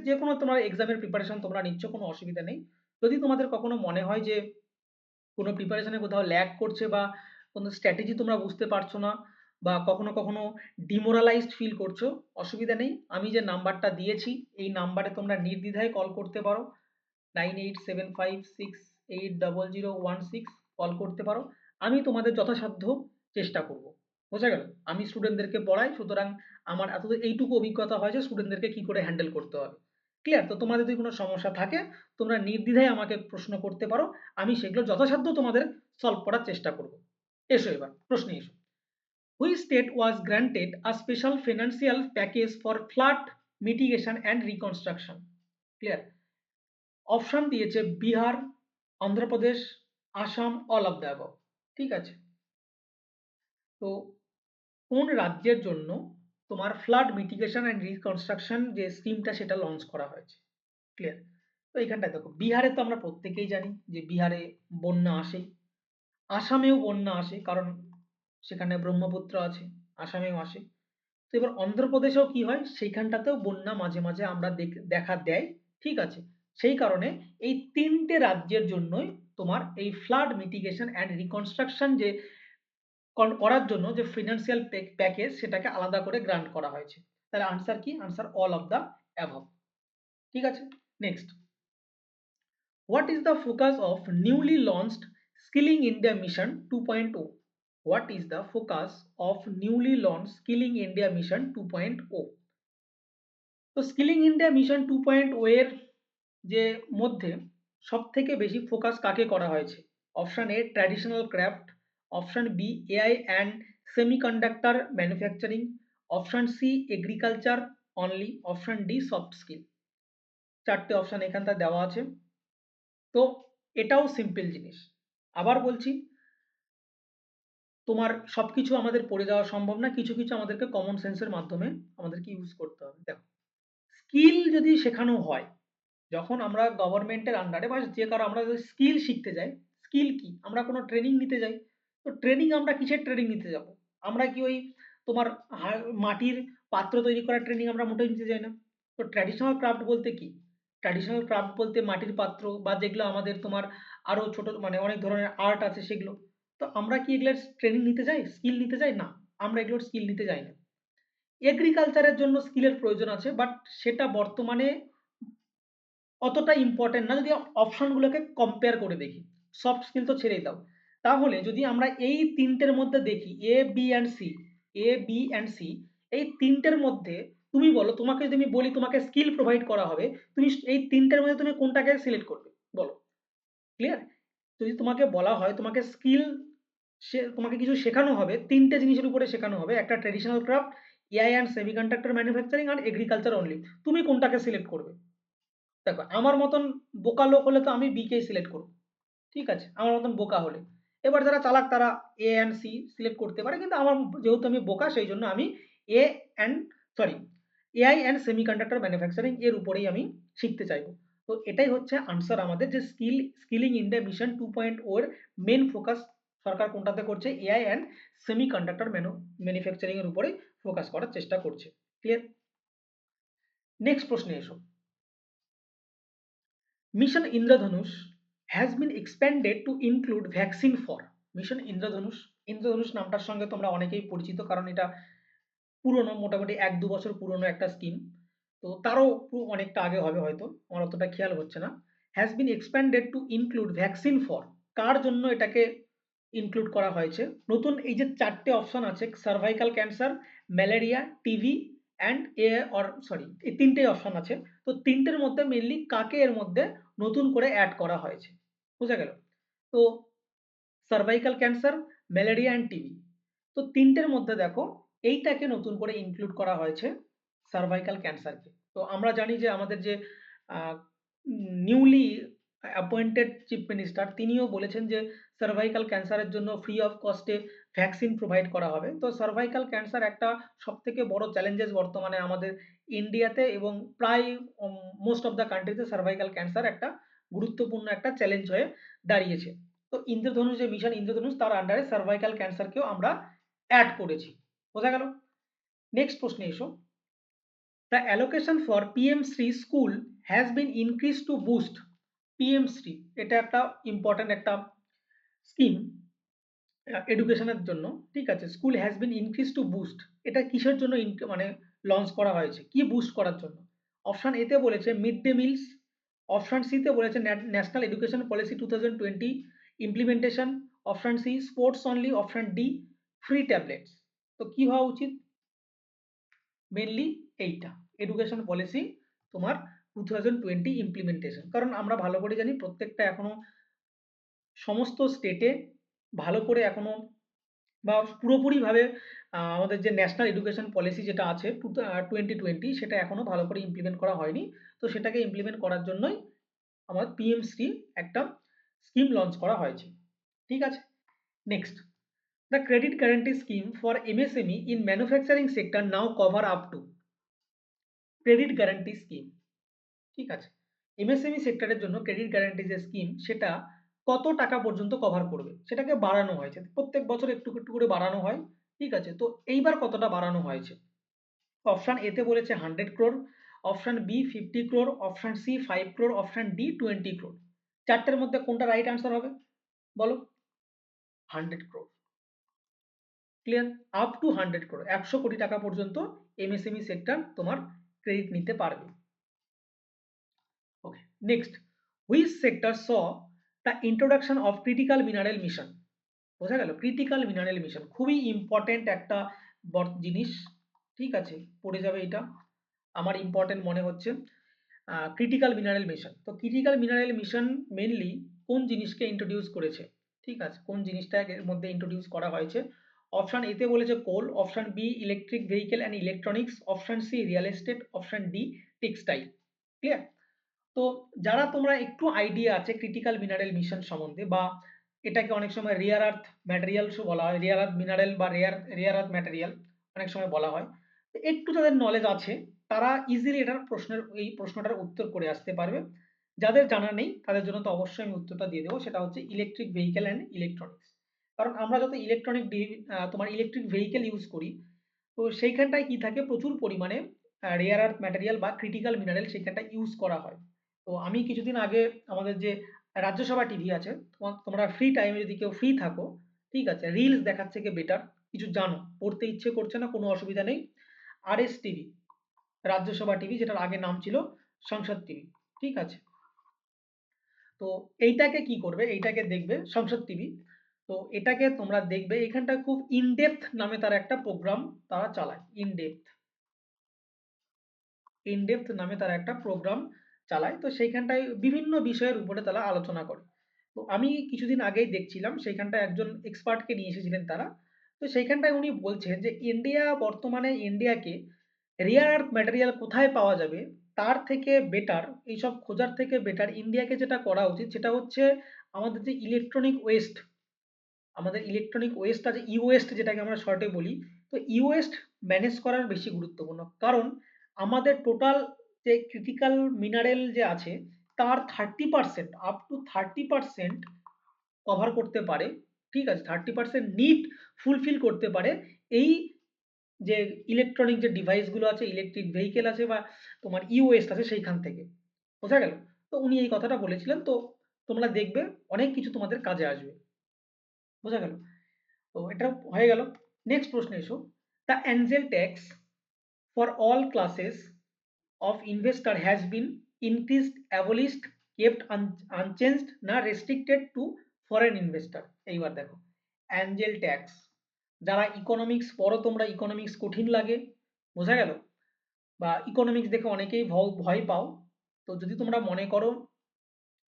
যেকোনো তোমার এক্সামের প্রিপারেশন তোমরা নিচ্ছ, কোনো অসুবিধা নেই। যদি তোমাদের কখনো মনে হয় যে কোনো প্রিপারেশনে কোথাও ল্যাগ করছে বা কোনো স্ট্র্যাটেজি তোমরা বুঝতে পারছো না বা কখনো ডিমোরালাইজড ফিল করছো, অসুবিধা নেই। আমি যে নাম্বারটা দিয়েছি এই নাম্বারে তোমরা নির্দ্বিধায় কল করতে পারো। 9875680016 কল করতে পারো। আমি তোমাদের যথাসাধ্য চেষ্টা করব। বোঝা গেল? আমি স্টুডেন্টদেরকে পড়াই, সুতরাং আমার এতদূর এইটুকু অভিজ্ঞতা হয় যে স্টুডেন্টদেরকে কি করে হ্যান্ডেল করতে হবে। ক্লিয়ার? তো তোমাদের যদি কোনো সমস্যা থাকে তোমরা নির্দ্বিধায় আমাকে প্রশ্ন করতে পারো। আমি সেগুলো যথাসাধ্য তোমাদের সলভ করার চেষ্টা করব। এসো এবার প্রশ্নে এসো। Which state was granted a special financial package for flood mitigation and reconstruction? Clear? Option দিয়েছে Bihar, Andhra Pradesh, Assam, all of the above. ঠিক আছে? তো কোন রাজ্যের জন্য তোমার ফ্লাড মিটিগেশন অ্যান্ড রিকনস্ট্রাকশন যে স্কিমটা সেটা লঞ্চ করা হয়েছে? ক্লিয়ার? তো এখানটায় দেখো, বিহারে তো আমরা প্রত্যেকেই জানি যে বিহারে বন্যা আসেই। আসামেও বন্যা আসে, কারণ সেখানে ব্রহ্মপুত্র আছে, আসামেও আসে। তো এবার অন্ধ্রপ্রদেশেও কি হয়, সেইখানটাতেও বন্যা মাঝে মাঝে আমরা দেখা দেয়। ঠিক আছে? সেই কারণে এই তিনটে রাজ্যের জন্যই তোমার এই ফ্লাড মিটিগেশন অ্যান্ড রিকনস্ট্রাকশন যে করার জন্য যে ফিনান্সিয়াল প্যাকেজ সেটাকে আলাদা করে গ্রান্ট করা হয়েছে। তাহলে আনসার কি? Answer all of the above. ঠিক আছে? Next, what is the focus of newly launched skilling India mission 2.0? What is the focus of newly launch skilling India mission 2.0? তো স্কিলিং ইন্ডিয়া মিশন 2.0 এর যে মধ্যে সব থেকে বেশি ফোকাস কাকে করা হয়েছে? Option A traditional craft, option B AI and semiconductor manufacturing, option C agriculture only, option D soft skill. চারটে অপশন এখানটা দেওয়া আছে। তো এটাও সিম্পল জিনিস। আবার বলছি, তোমার সবকিছু আমাদের পড়ে যাওয়া সম্ভব না, কিছু কিছু আমাদেরকে কমন সেন্সের মাধ্যমে আমাদেরকে ইউজ করতে হবে। দেখো, স্কিল যদি শেখানো হয়, যখন আমরা গভর্নমেন্টের আন্ডারে বা যে কারো আমরা যদি স্কিল শিখতে যাই, স্কিল কি? আমরা কোনো ট্রেনিং নিতে যাই। তো ট্রেনিং আমরা কিসের ট্রেনিং নিতে যাব? আমরা কি ওই তোমার মাটির পাত্র তৈরি করার ট্রেনিং আমরা মোটেই নিতে যাই না। তো ট্র্যাডিশনাল ক্রাফট বলতে কি? ট্র্যাডিশনাল ক্রাফট বলতে মাটির পাত্র বা যেগুলো আমাদের তোমার আরো ছোট মানে অনেক ধরনের আর্ট আছে সেগুলো। তো আমরা কি এগুলোর ট্রেনিং নিতে যাই, স্কিল নিতে যাই না? আমরা এগুলোর স্কিল নিতে যাই না। এগ্রিকালচারের জন্য স্কিলের প্রয়োজন আছে, বাট সেটা বর্তমানে অতটা ইম্পর্টেন্ট না যদি অপশনগুলোকে কম্পেয়ার করে দেখি। সফট স্কিল তো ছেড়েই দাও। তাহলে যদি আমরা এই তিনটের মধ্যে দেখি A B and C, A B and C, এই তিনটের মধ্যে তুমি বলো, তোমাকে যদি আমি বলি তোমাকে স্কিল প্রোভাইড করা হবে, তুমি এই তিনটের মধ্যে তুমি কোনটাকে সিলেক্ট করবে বলো? ক্লিয়ার? যদি তোমাকে বলা হয় তোমাকে স্কিল, তোমাকে কিছু শেখানো হবে, তিনটে জিনিসের উপরে শেখানো হবে, একটা traditional craft, AI and semiconductor manufacturing আর এগ্রিকালচার অনলি, তুমি কোনটাকে সিলেক্ট করবে? দেখো, আমার মতন বোকা লোক হলে তো আমি বি কেই সিলেক্ট করব। ঠিক আছে? আমার মতন বোকা হলে। এবার যারা চালাক তারা এ অ্যান্ড সি সিলেক্ট করতে পারে, কিন্তু আমার যেহেতু আমি বোকা সেই জন্য আমি A and sorry AI and semiconductor manufacturing এর উপরেই আমি শিখতে চাইবো। তো এটাই হচ্ছে আনসার আমাদের, যে স্কিলিং ইন্ডিয়া মিশন 2.0 এর মেন ফোকাস সরকার কোনটাতে করছে? এআই অ্যান্ড সেমিকন্ডাক্টর ম্যানুফ্যাকচারিং এর উপরে ফোকাস করার চেষ্টা করছে। ক্লিয়ার? নেক্সট প্রশ্নে এসো। Mission Indradhanush has been expanded to include vaccine for। Mission Indradhanush, Indradhanush নামটার সঙ্গে তোমরা অনেকেই পরিচিত, কারণ এটা পুরনো, মোটামুটি 1-2 বছর পুরনো একটা স্কিম। তো তারও অনেকটা আগে হবে হয়তো, আমার অতটা খেয়াল হচ্ছে না। Has been expanded to include vaccine for, কার জন্য এটাকে ইনক্লুড করা হয়েছে? নতুন এই যে চারটে অপশন আছে, cervical cancer, malaria, TV and a or sorry, এই তিনটেই অপশন আছে। তো তিনটের মধ্যে মেনলি কাকে এর মধ্যে নতুন করে অ্যাড করা হয়েছে? বোঝা গেল? তো cervical cancer, malaria and TB. তো তিনটের মধ্যে দেখো, এইটাকে নতুন করে ইনক্লুড করা হয়েছে সার্ভাইকাল ক্যান্সারকে। তো আমরা জানি যে আমাদের যে নিউলি অ্যাপয়েন্টেড চিফ মিনিস্টার তিনিও বলেছেন যে সার্ভাইকাল ক্যান্সারের জন্য ফ্রি অফ কস্টে ভ্যাকসিন প্রোভাইড করা হবে। তো সার্ভাইকাল ক্যান্সার একটা সবথেকে বড় চ্যালেঞ্জেস বর্তমানে আমাদের ইন্ডিয়াতে এবং প্রায় মোস্ট অফ দ্য কান্ট্রিতে সার্ভাইকাল ক্যান্সার একটা গুরুত্বপূর্ণ একটা চ্যালেঞ্জ হয়ে দাঁড়িয়েছে। তো ইন্দ্রধনুষ যে মিশন ইন্দ্রধনুষ তার আন্ডারে সার্ভাইকাল ক্যান্সারকেও আমরা অ্যাড করেছি। বোঝা গেল? নেক্সট প্রশ্নে এসো। The allocation for PM-শ্রী school has been increased to boost PM-শ্রী, এটা একটা ইম্পর্টেন্ট একটা স্কিম এডুকেশনের জন্য, ঠিক আছে। School has been increase to boost, এটা কিসের জন্য মানে লঞ্চ করা হয়েছে, কি বুস্ট করার জন্য? অপশন এতে বলেছে মিড ডে মিলস, অপশন সিতে বলেছে national education policy 2020 implementation, option C sports only, option D free tablets. তো কি হওয়া উচিত? মেনলি এইটা, এডুকেশন পলিসি তোমার 2020 ইমপ্লিমেন্টেশন। কারণ আমরা ভালো করে জানি প্রত্যেকটা এখনো সমস্ত স্টেটে ভালো করে এখনো বা পুরোপুরিভাবে আমাদের যে ন্যাশনাল এডুকেশন পলিসি যেটা আছে 2020 সেটা এখনো ভালো করে ইমপ্লিমেন্ট করা হয়নি। তো সেটাকে ইমপ্লিমেন্ট করার জন্যই আমার পিএমশ্রী একটা স্কিম লঞ্চ করা হয়েছে, ঠিক আছে। Next, the credit guarantee scheme for MSME in manufacturing sector now cover up to, credit guarantee scheme, ঠিক আছে। এমএসএমই সেক্টরের জন্য ক্রেডিট গ্যারান্টি যে স্কিম সেটা কত টাকা পর্যন্ত কভার করবে সেটাকে বাড়ানো হয়েছে, প্রত্যেক বছর একটু একটু করে বাড়ানো হয়, ঠিক আছে। তো এইবার কতটা বাড়ানো হয়েছে? অপশন এতে বলেছে 100 crore, option B 50 crore, option C 5 crore, option D 20 crore। চারটের মধ্যে কোনটা রাইট আনসার হবে বলো? 100 crore, clear? Up to 100 crore, 100 কোটি টাকা পর্যন্ত এমএসএমই সেক্টর তোমার ক্রেডিট নিতে পারবে। Okay, next, which sector saw the introduction of critical mineral mission? বোঝা গেল? ক্রিটিক্যাল মিনারেল মিশন খুবই ইম্পর্টেন্ট একটা জিনিস, ঠিক আছে, পড়ে যাবে এটা, আমার ইম্পর্টেন্ট মনে হচ্ছে। ক্রিটিক্যাল মিনারেল মিশন, তো ক্রিটিক্যাল মিনারেল মিশন মেনলি কোন জিনিসকে ইন্ট্রোডিউস করেছে, ঠিক আছে, কোন জিনিসটা এর মধ্যে ইন্ট্রোডিউস করা হয়েছে? অপশন এতে বলেছে coal, option B electric vehicle and electronics, option C real estate, option D textile. Clear? তো যারা তোমরা একটু আইডিয়া আছে ক্রিটিক্যাল মিনারেল মিশন সম্বন্ধে, বা এটাকে অনেক সময় রেয়ার আর্থ ম্যাটেরিয়ালসও বলা হয়, রেয়ার আর্থ মিনারেল বা রেয়ার আর্থ ম্যাটেরিয়াল অনেক সময় বলা হয়, তো একটু যাদের নলেজ আছে তারা ইজিলি এটার এই প্রশ্নটার উত্তর করে আসতে পারবে। যাদের জানা নেই তাদের জন্য তো অবশ্যই আমি উত্তরটা দিয়ে দেবো, সেটা হচ্ছে ইলেকট্রিক ভেহিকেল অ্যান্ড ইলেকট্রনিক্স। কারণ আমরা যত তোমার ইলেকট্রিক ভেহিকেল ইউজ করি, তো সেইখানটায় কি থাকে, প্রচুর পরিমাণে রেয়ার আর্থ ম্যাটেরিয়াল বা ক্রিটিক্যাল মিনারেল সেখানটায় ইউজ করা হয়। তো আমি কিছুদিন আগে আমাদের যে রাজ্যসভা টিভি আছে, তোমরা ফ্রি টাইমে যদি কেউ ফ্রি থাকো, ঠিক আছে, রিলস দেখার থেকে বেটার কিছু জানো, পড়তে ইচ্ছে করছে না, কোনো অসুবিধা নেই, আরএস টিভি, রাজ্যসভা টিভি, যেটার আগে নাম ছিল সংসদ টিভি, ঠিক আছে। তো এইটাকে কি করবে, এইটাকে দেখবে সংসদ টিভি। তো এটাকে তোমরা দেখবে, এখানটা খুব ইনডেপথ নামে তার একটা প্রোগ্রাম তারা চালায়, ইনডেপথ নামে তারা একটা প্রোগ্রাম চালায়। তো সেইখানটায় বিভিন্ন বিষয়ের উপরে তারা আলোচনা করে। তো আমি কিছুদিন আগেই দেখছিলাম সেইখানটায় একজন এক্সপার্টকে নিয়ে এসেছিলেন তারা। তো সেইখানটায় উনি বলছেন যে বর্তমানে ইন্ডিয়াকে রেয়ার আর্থ ম্যাটেরিয়াল কোথায় পাওয়া যাবে তার থেকে বেটার, এইসব খোঁজার থেকে বেটার ইন্ডিয়াকে যেটা করা উচিত সেটা হচ্ছে আমাদের যে ইলেকট্রনিক ওয়েস্ট আছে, ই ওয়েস্ট যেটাকে আমরা শর্টে বলি, তো ই ওয়েস্ট ম্যানেজ করার বেশি গুরুত্বপূর্ণ। কারণ আমাদের টোটাল যে ক্রিটিক্যাল মিনারেল যে আছে তার 30%, আপ টু 30% কভার করতে পারে, ঠিক আছে, 30% নিড ফুলফিল করতে পারে এই যে ইলেকট্রনিক যে ডিভাইসগুলো আছে, ইলেকট্রিক ভেহিকেল আছে বা তোমার ই ওয়েস্ট আছে সেইখান থেকে। বোঝা গেল? তো উনি এই কথাটা বলেছিলেন। তো তোমরা দেখবে অনেক কিছু তোমাদের কাজে আসবে। বোঝা গেল? তো এটা হয়ে গেল। নেক্সট প্রশ্নে এসো। The Angel tax for all classes of investor has been increased, abolished, kept unchanged না রেস্ট্রিক্টেড টু ফরেন ইনভেস্টর? এইবার দেখো, অ্যাঞ্জেল ট্যাক্স, যারা ইকোনমিক্স পড়ো তোমরা, ইকোনমিক্স কঠিন লাগে, বোঝা গেল, বা ইকোনমিক্স দেখে অনেকেই ভয় পাও, তো যদি তোমরা মনে করো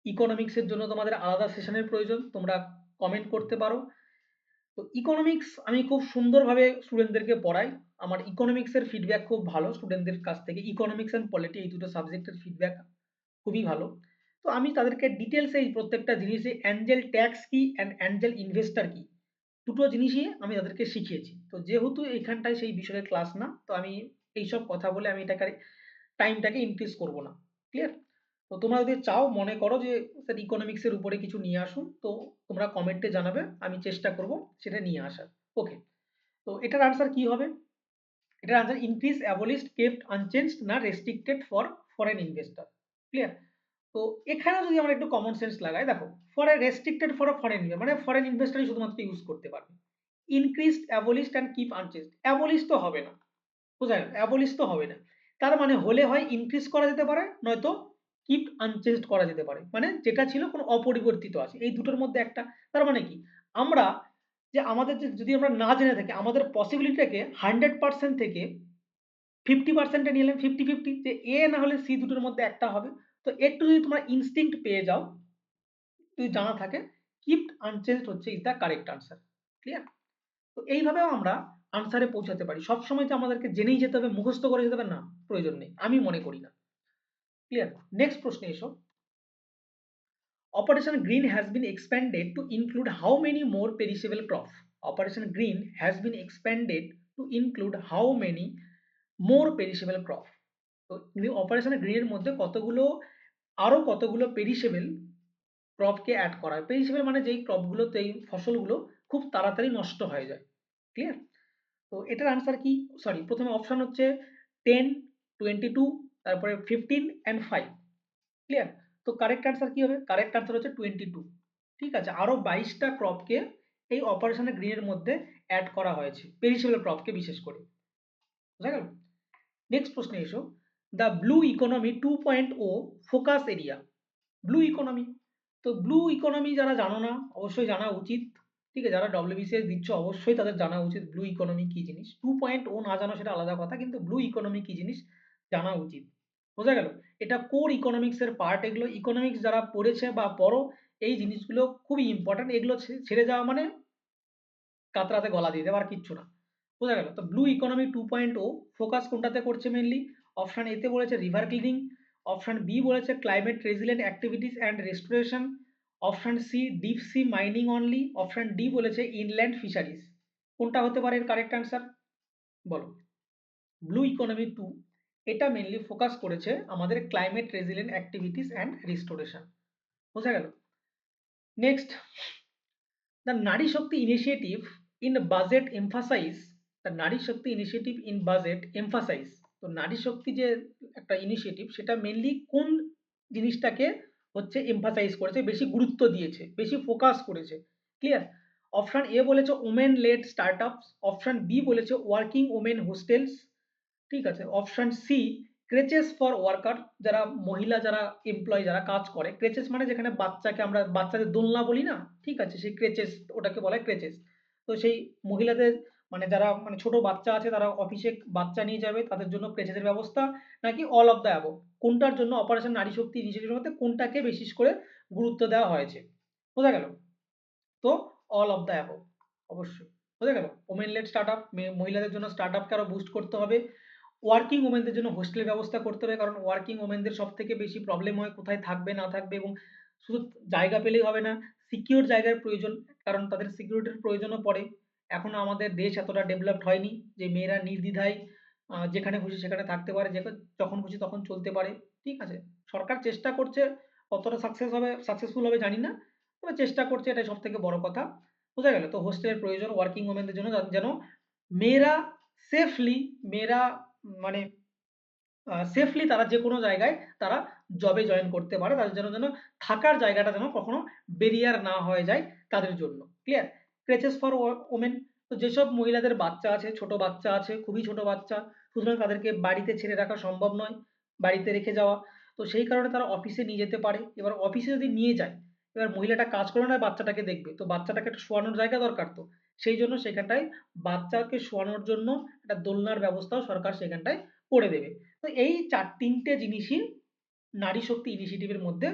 ইকোনমিক্সের জন্য তোমাদের আলাদা সেশনের প্রয়োজন, তোমরা কমেন্ট করতে পারো। তো ইকোনমিক্স আমি খুব সুন্দরভাবে স্টুডেন্টদেরকে পড়াই। আমার ইকোনমিক্সের ফিডব্যাক খুব ভালো স্টুডেন্টদের কাছ থেকে। ইকোনমিক্স অ্যান্ড পলিটি এই দুটো সাবজেক্টের ফিডব্যাক খুবই ভালো। তো আমি তাদেরকে ডিটেলসে এই প্রত্যেকটা জিনিসে অ্যাঞ্জেল ট্যাক্স কি অ্যান্ড অ্যাঞ্জেল ইনভেস্টর কি দুটো জিনিসই আমি তাদেরকে শিখিয়েছি। তো যেহেতু এইখানটায় সেই বিষয়ের ক্লাস না, তো আমি এইসব কথা বলে আমি এটাকে টাইমটাকে ইনক্রিজ করব না। ক্লিয়ার? তো তোমরা যদি চাও মনে করো যে স্যার ইকোনমিক্সের উপরে কিছু নিয়ে আসুন, তো তোমরা কমেন্টে জানাবে, আমি চেষ্টা করব সেটা নিয়ে আসার। ওকে, তো এটার আনসার কি হবে? এটার answer increase, abolished, kept unchanged না restricted for foreign investor. Clear? তো এখানেও যদি আমরা একটু কমন সেন্স লাগাই, দেখো for A restricted for a foreign মানে ফরেন ইনভেস্টরই শুধুমাত্র ইউজ করতে পারবে। Increased, abolished and keep unchanged, abolish তো হবে না, বোঝা গেল? অ্যাবলিশ তো হবে না। তার মানে হলে হয় ইনক্রিজ করা যেতে পারে, নয়তো কিপ আনচেঞ্জড করা যেতে পারে, মানে যেটা ছিল কোনো অপরিবর্তিত আছে, এই দুটোর মধ্যে একটা। তার মানে কি আমরা যে আমাদের যে যদি আমরা না জেনে থাকি আমাদের পসিবিলিটিটাকে 100% থেকে 50%-এ নিয়ে এলাম, 50-50, যে এ না হলে সি দুটোর মধ্যে একটা হবে। তো একটু যদি তোমরা ইনস্টিংক্ট পেয়ে যাও, যদি জানা থাকে, কিপড আনচেঞ্জড হচ্ছে is the correct answer. Clear? তো এইভাবেও আমরা আনসারে পৌঁছাতে পারি। সবসময় যে আমাদেরকে জেনেই যেতে হবে, মুখস্থ করে যেতে হবে, না, প্রয়োজন নেই, আমি মনে করি না। ক্লিয়ার? নেক্সট প্রশ্নে এসো। Operation green has been expanded to include how many more perishable crop? Operation green has been expanded to include how many more perishable crop? তো অপারেশন গ্রিনের মধ্যে কতগুলো, আরো কতগুলো পেরিশেবল ক্রপকে অ্যাড করা হয়। পেরিশেবল মানে যেই ক্রপগুলোতে এই ফসলগুলো খুব তাড়াতাড়ি নষ্ট হয়ে যায়। ক্লিয়ার? তো এটার আনসার কি? সরি, প্রথমে অপশন হচ্ছে 10, 22, তারপরে 15 অ্যান্ড 5। ক্লিয়ার? তো কারেক্ট আনসার কি হবে? কারেক্ট আনসার হচ্ছে 22। ঠিক আছে, আরো 22টা ক্রপকে এই অপারেশন গ্রিনের মধ্যে অ্যাড করা হয়েছে, পেরিশেবল ক্রপকে বিশেষ করে। বুঝা গেল? নেক্সট প্রশ্নে এসো। The blue economy 2.0 focus area. Blue economy, তো ব্লু ইকোনমি যারা জানো না অবশ্যই জানা উচিত। ঠিক আছে, যারা ডব্লিউবিসিএস দিচ্ছ অবশ্যই তাদের জানা উচিত ব্লু ইকোনমি কি জিনিস। 2.0 না জানো সেটা আলাদা কথা, কিন্তু ব্লু ইকোনমি কি জিনিস জানা উচিত। বোঝা গেল? এটা কোর ইকোনমিক্স এর পার্ট। এগুলো ইকোনমিক্স যারা পড়েছে বা পড়ো, এই জিনিসগুলো খুবই ইম্পর্টেন্ট। এগুলো ছেড়ে যাওয়া মানে কাতরাতে গলা দিয়ে দেওয়া, আর কিচ্ছু না। বোঝা গেল? তো ব্লু ইকোনমি 2.0 ফোকাস কোনটাতে করছে মেনলি? অপশন এতে বলেছে রিভার ক্লিনিং, অপশন বি বলেছে climate resilient activities and restoration, option C deep sea mining only, option D বলেছে ইনল্যান্ড ফিশারিজ। কোনটা হতে পারে এর কারেক্ট আনসার? বলো। ব্লু ইকোনমি 2 এটা মেনলি ফোকাস করেছে আমাদের climate resilient activities and restoration. বোঝা গেল? Next, the Nari Shakti initiative in budget emphasize, the Nari Shakti initiative in budget emphasize, তো নারী শক্তি যে একটা ইনিশিয়েটিভ সেটা মেনলি কোন জিনিসটাকে হচ্ছে এমফাসাইজ করেছে, বেশি গুরুত্ব দিয়েছে, বেশি ফোকাস করেছে। ক্লিয়ার? অপশন এ বলেছে women led startups, option B বলেছে ওয়ার্কিং ওমেন হোস্টেলস, ঠিক আছে, option C creches for worker, যারা মহিলা যারা এমপ্লয়ি যারা কাজ করে, ক্রেচেস মানে যেখানে বাচ্চাকে আমরা বাচ্চাদের দোলনা বলি না, ঠিক আছে, সেই ক্রেচেস ওটাকে বলা হয় ক্রেচেস। তো সেই মহিলাদের মানে যারা মানে ছোট বাচ্চা আছে তারা অফিসে বাচ্চা নিয়ে যাবে তাদের জন্য ক্রেচেসের ব্যবস্থা, নাকি অল অফ দ্য অ্যাবভ, কোনটার জন্য অপারেশন নারী শক্তি ইনিশিয়েটিভের মধ্যে কোনটাকে বিশেষ করে গুরুত্ব দেওয়া হয়েছে? বোঝা গেল? তো অল অফ দ্য অ্যাবভ অবশ্যই। বোঝা গেল? ওমেন লেড স্টার্টআপ, মহিলাদের জন্য স্টার্টআপকে আরো বুস্ট করতে হবে। ওয়ার্কিং ওমেনদের জন্য হোস্টেলের ব্যবস্থা করতে হবে, কারণ ওয়ার্কিং ওমেনদের সব থেকে বেশি প্রবলেম হয় কোথায় থাকবে না থাকবে, এবং শুধু জায়গা পেলেই হবে না, সিকিউর জায়গার প্রয়োজন, কারণ তাদের সিকিউরিটির প্রয়োজনও পড়ে। এখনো আমাদের দেশ এতটা ডেভেলপড হয়নি যে মেয়েরা নির্দ্বিধায় যেখানে খুশি সেখানে থাকতে পারে, যখন খুশি তখন চলতে পারে। ঠিক আছে, সরকার চেষ্টা করছে, কতটা সাকসেসফুল হবে জানি না, তবে চেষ্টা করছে, এটাই সব থেকে বড় কথা। বোঝা গেল? তো হোস্টেলের প্রয়োজন ওয়ার্কিং ওমেনদের জন্য, যেন মেয়েরা সেফলি, মেয়েরা মানে সেফলি তারা যে কোনো জায়গায় তারা জবে জয়েন করতে পারে, তাদের জন্য যেন থাকার জায়গাটা যেন কখনো ব্যারিয়ার না হয়ে যায় তাদের জন্য। ক্লিয়ার? ক্রেচেস ফর ওমেন, তো যেসব মহিলাদের বাচ্চা আছে, ছোট বাচ্চা আছে, খুবই ছোট বাচ্চা, সুতরাং তাদেরকে বাড়িতে ছেড়ে রাখা সম্ভব নয়, বাড়িতে রেখে যাওয়া, তো সেই কারণে তারা অফিসে নিয়ে যেতে পারে। এবার অফিসে যদি নিয়ে যায়, এবার মহিলাটা কাজ করে না, বাচ্চাটাকে দেখবে, তো বাচ্চাটাকে একটা শোয়ানোর জায়গা দরকার, তো সেই জন্য সেখানটায় বাচ্চাকে শোয়ানোর জন্য একটা দোলনার ব্যবস্থাও সরকার সেখানটায় করে দেবে। তো এই তিনটে জিনিসই নারী শক্তি ইনিশিয়েটিভের মধ্যে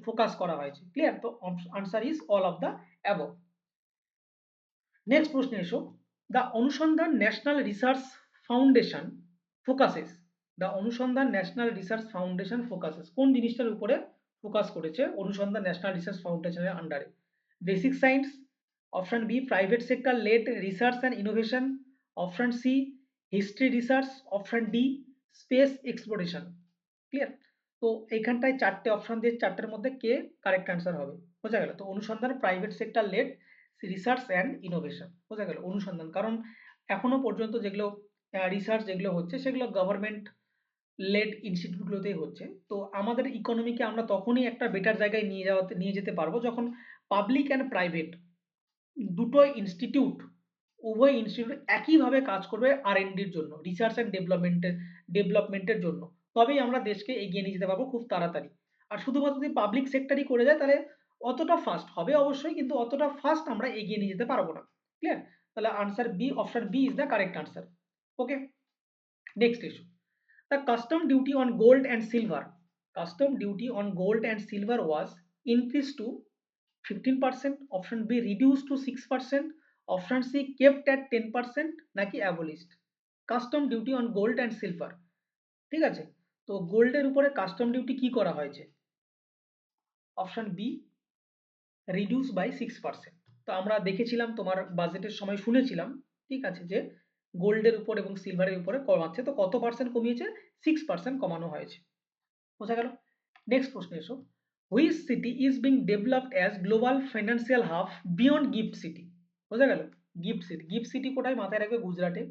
ফোকাস করা হয়েছে। ক্লিয়ার? তো answer is all of the above. Next প্রশ্নে এসো, দ্য অনুসন্ধান national research foundation focuses, the অনুসন্ধান ন্যাশনাল রিসার্চ ফাউন্ডেশন ফোকাসেস কোন জিনিসটার উপরে ফোকাস করেছে অনুসন্ধান ন্যাশনাল রিসার্চ ফাউন্ডেশনের আন্ডারে? Basic science, option B private sector led research and innovation, option C history research, option D space exploration. Clear? তো এইখানটায় চারটে অপশন দিয়ে চারটের মধ্যে কে কারেক্ট অ্যান্সার হবে বোঝা গেল। তো Anusandhan private sector led research and innovation বোঝা গেল অনুসন্ধান, কারণ এখনো পর্যন্ত যেগুলো রিসার্চ যেগুলো হচ্ছে সেগুলো গভর্নমেন্ট লেড ইনস্টিটিউটগুলোতেই হচ্ছে। তো আমাদের ইকোনমিকে আমরা তখনই একটা বেটার জায়গায় নিয়ে যেতে পারবো যখন পাবলিক অ্যান্ড প্রাইভেট দুটো ইনস্টিটিউট, উভয় ইনস্টিটিউট একইভাবে কাজ করবে আর&ডির জন্য, রিসার্চ অ্যান্ড ডেভেলপমেন্টের জন্য। তবেই আমরা দেশকে এগিয়ে নিয়ে যেতে পারবো খুব তাড়াতাড়ি। আর শুধুমাত্র যদি পাবলিক সেক্টরই করে যায় তাহলে অতটা ফাস্ট হবে অবশ্যই, কিন্তু অতটা ফাস্ট আমরা এগিয়ে নিয়ে যেতে পারবো না। ক্লিয়ার? তাহলে answer B, option B is the correct answer. Okay, next issue, the custom duty on gold and silver, custom duty on gold and silver was increased to 15%, option B reduced to 6%, option C kept at 10% নাকি abolished? Custom duty on gold and silver, ঠিক আছে? তো গোল্ডের উপরে custom duty কি করা হয়েছে? Option B reduce by 6%। তো আমরা দেখেছিলাম তোমার বাজেটের সময় শুনেছিলাম, ঠিক আছে, যে গোল্ডের উপর এবং সিলভারের উপরে কমাচ্ছে। তো কত পার্সেন্ট কমিয়েছে? 6% কমানো হয়েছে বোঝা গেল। নেক্সট প্রশ্ন এসো, which city is being developed as global financial hub beyond gift city? বোঝা গেল। গিফট সিটি, গিফট সিটি কোথায়? মাথায় রাখবে গুজরাটে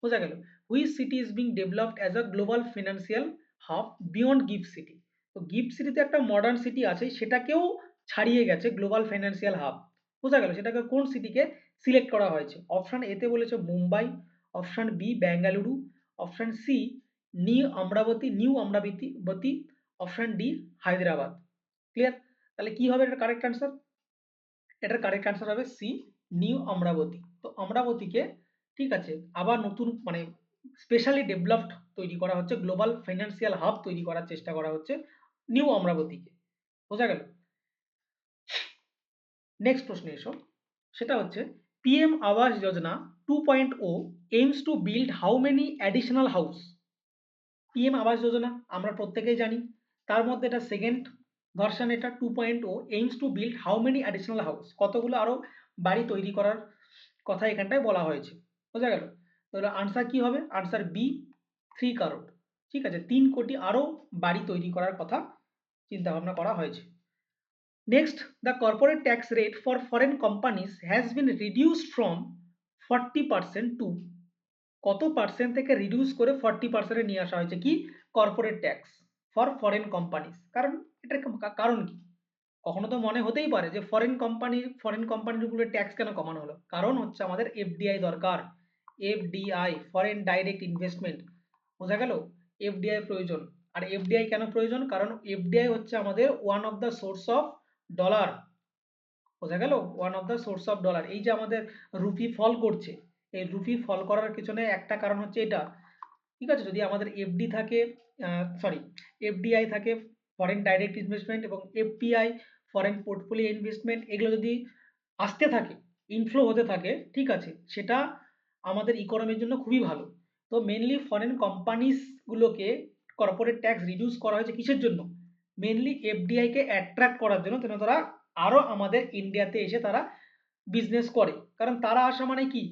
বোঝা গেল। Which city is being developed as a global financial hub beyond gift city? তো গিফট সিটিতে একটা মডার্ন সিটি আছে, সেটাকেও ছাড়িয়ে গেছে গ্লোবাল ফাইন্যান্সিয়াল হাব বোঝা গেল। সেটাকে কোন সিটিকে সিলেক্ট করা হয়েছে? অপশন এতে বলেছে Mumbai, option B Bengaluru, option C new Amaravati, option D Hyderabad. Clear? তাহলে কি হবে এটার কারেক্ট আনসার? এটার কারেক্ট আনসার হবে সি, নিউ অমরাবতী। তো অমরাবতীকে, ঠিক আছে, আবার নতুন মানে স্পেশালি ডেভেলপড তৈরি করা হচ্ছে, গ্লোবাল ফাইন্যান্সিয়াল হাব তৈরি করার চেষ্টা করা হচ্ছে নিউ অমরাবতীকে বোঝা গেল। নেক্সট প্রশ্নে এসো, সেটা হচ্ছে PM Awas Yojana 2.0 aims to build how many additional house? PM Awas Yojana আমরা প্রত্যেকেই জানি, তার মধ্যে এটা সেকেন্ড ভার্সন, এটা 2.0 aims to build how many additional house, কতগুলো আরো বাড়ি তৈরি করার কথা এখানটায় বলা হয়েছে বোঝা গেল। তাহলে আনসার কি হবে? আনসার বি 3 কারোর, ঠিক আছে, 3 কোটি আরো বাড়ি তৈরি করার কথা চিন্তা ভাবনা করা হয়েছে। Next, the corporate tax rate for foreign companies has been reduced from 40% to, কত পার্সেন্ট থেকে রিডিউস করে 40%-এ নিয়ে আসা হয়েছে? কি corporate tax for foreign companies? কারণ এটার কারণ কি? কখনো তো মনে হতেই পারে যে ফরেন কোম্পানির উপরে ট্যাক্স কেন কমানো হলো? কারণ হচ্ছে আমাদের এফডিআই দরকার, এফডিআই ফরেন ডাইরেক্ট ইনভেস্টমেন্ট বোঝা গেল। এফডিআই প্রয়োজন। আর এফডিআই কেন প্রয়োজন? কারণ এফডিআই হচ্ছে আমাদের one of the source of dollar বোঝা গেল, one of the source of dollar. এই যে আমাদের রুপি ফল করছে, এই রুপি ফল করার পিছনে একটা কারণ হচ্ছে এটা, ঠিক আছে। যদি আমাদের এফডি থাকে, সরি, এফডিআই থাকে ফরেন ডাইরেক্ট ইনভেস্টমেন্ট, এবং এফপিআই ফরেন পোর্টফোলিও ইনভেস্টমেন্ট, এগুলো যদি আসতে থাকে, ইনফ্লো হতে থাকে, ঠিক আছে, সেটা আমাদের ইকোনমির জন্য খুবই ভালো। তো মেনলি ফরেন কোম্পানিজ গুলোকে কর্পোরেট ট্যাক্স রিডিউস করা হয়েছে কিসের জন্য? মেনলি এফডিআই কে অ্যাট্রাক্ট করার জন্য, যেন তারা আরো আমাদের ইন্ডিয়াতে এসে তারা বিজনেস করে। কারণ তারা আসা মানে কি?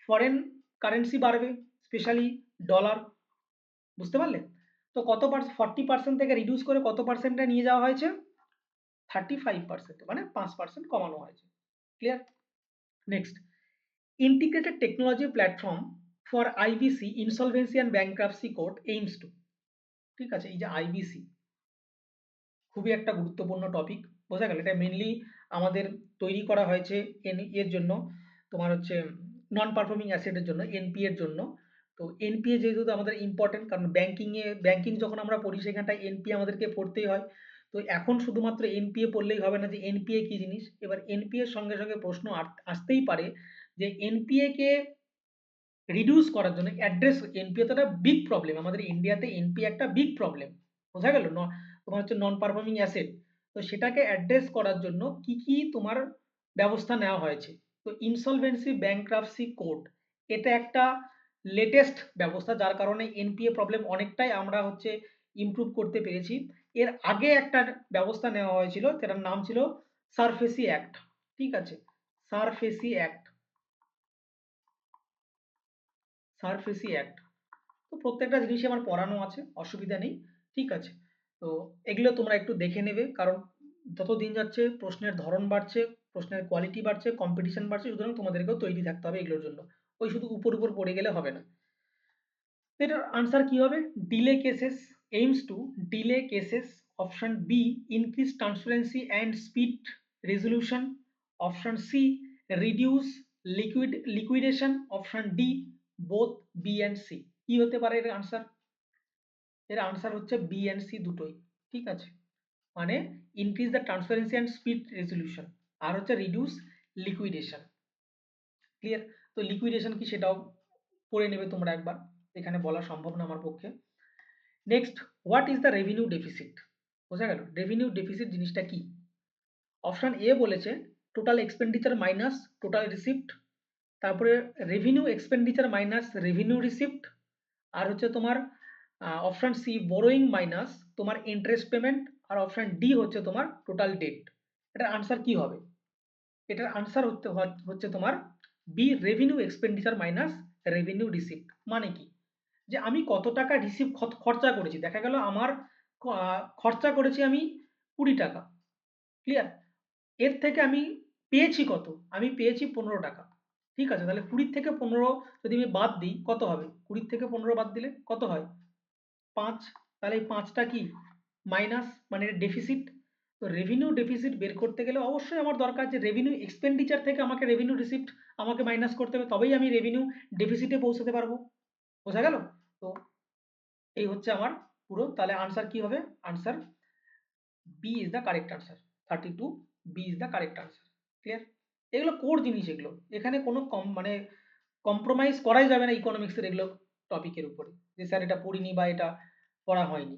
ফরেন কারেন্সি বাড়বে, স্পেশালি ডলার, বুঝতে পারলে? তো কত পার্সেন্ট, 40% থেকে রিডিউস করে কত পার্সেন্টে নিয়ে যাওয়া হয়েছে? 35%, মানে 5% কমানো হয়েছে। Clear? Next, integrated technology platform for IBC insolvency and bankruptcy code aims to, ঠিক আছে, এই যে আইবিসি খুবই একটা গুরুত্বপূর্ণ টপিক বোঝা গেল। এটা মেনলি আমাদের তৈরি করা হয়েছে এর জন্য, তোমার হচ্ছে নন পারফর্মিং অ্যাসেটের জন্য, এনপিএর জন্য। তো এনপিএ যেহেতু আমাদের ইম্পর্টেন্ট, কারণ ব্যাংকিং যখন আমরা পড়ি সেখানটায় এনপিএ আমাদেরকে পড়তেই হয়। তো এখন শুধুমাত্র এনপিএ পড়লেই হবে না যে এনপিএ কি জিনিস। এবার এনপিএ এর সঙ্গে সঙ্গে প্রশ্ন আসতেই পারে যে এনপিএ কে রিডিউস করার জন্য অ্যাড্রেস, এনপিএ তো একটা বিগ প্রবলেম আমাদের ইন্ডিয়াতে, এনপিএ একটা বিগ প্রবলেম বোঝা গেল। তোমার হচ্ছে নন পারফর্মিং অ্যাসেট। তো সেটাকে অ্যাড্রেস করার জন্য কি কি তোমার ব্যবস্থা নেওয়া হয়েছে তো ইনসলভেন্সি ব্যাংক্রাপসি কোড এটা একটা লেটেস্ট ব্যবস্থা, যার কারণে এনপিএ প্রবলেম অনেকটাই আমরা হচ্ছে ইমপ্রুভ করতে পেরেছি। এর আগে একটা ব্যবস্থা নেওয়া হয়েছিল, যেটার নাম ছিল সারফেসি অ্যাক্ট। ঠিক আছে, সারফেসি অ্যাক্ট, সারফেসি অ্যাক্ট। তো প্রত্যেকটা জিনিসই আমার পড়ানো আছে, অসুবিধা নেই। ঠিক আছে, তো এগুলো তোমরা একটু দেখে নেবে, কারণ যত দিন যাচ্ছে প্রশ্নের ধরন বাড়ছে, প্রশ্নের কোয়ালিটি বাড়ছে, কম্পিটিশন বাড়ছে, সুতরাং তোমাদেরকেও তৈরি থাকতে হবে এগুলোর জন্য। ওই শুধু উপর উপর পড়ে গেলে হবে না। এটার আনসার কি হবে? Delay cases aims to delay cases, option B increase transparency and speed resolution, option C reduce liquidation, option D both B and C. কি হতে পারে এর আনসার? এর আনসার হচ্ছে বি অ্যান্ড সি দুটোই। ঠিক আছে, মানে increase the transparency and speed resolution, আর হচ্ছে রিডিউস লিকুইডেশন। ক্লিয়ার? তো লিকুইডেশন কি সেটাও পড়ে নেবে তোমরা একবার, এখানে বলা সম্ভব না আমার পক্ষে। Next, what is the revenue deficit? বোঝা গেল রেভিনিউ ডেফিসিট জিনিসটা কি। অপশন এ বলেছে total expenditure minus total receipt, তারপরে revenue expenditure minus revenue receipt, আর হচ্ছে তোমার অপশন সি বোরোয়িং মাইনাস তোমার ইন্টারেস্ট পেমেন্ট, আর অপশন ডি হচ্ছে তোমার টোটাল ডেট। এটার আনসার কি হবে? এটার আনসার হচ্ছে তোমার B revenue expenditure minus revenue receipt. মানে কি, যে আমি কত টাকা খরচা করেছি, দেখা গেল আমার খরচা করেছি আমি 20 টাকা। ক্লিয়ার? এর থেকে আমি পেয়েছি কত? আমি পেয়েছি 15 টাকা। ঠিক আছে, তাহলে 20 থেকে 15 যদি আমি বাদ দিই কত হবে? 20 থেকে 15 বাদ দিলে কত হয়? 5। তাহলে এই 5টা কি? মাইনাস, মানে ডেফিসিট। তো রেভিনিউ ডেফিসিট বের করতে গেলে অবশ্যই আমার দরকার যে রেভিনিউ এক্সপেন্ডিচার থেকে আমাকে রেভিনিউ রিসিপ্ট আমাকে মাইনাস করতে হবে, তবেই আমি রেভিনিউ ডেফিসিটে পৌঁছাতে পারবো। বোঝা গেল? তো এই হচ্ছে আমার পুরো, তাহলে আনসার কি হবে? Answer B is the correct answer. 32 B is the correct answer. Clear? এগুলো কোর জিনিস, এগুলো এখানে কোনো মানে কম্প্রোমাইজ করাই যাবে না ইকোনমিক্সের এগুলো টপিকের উপরে, যে স্যার এটা পড়িনি বা এটা পড়া হয়নি।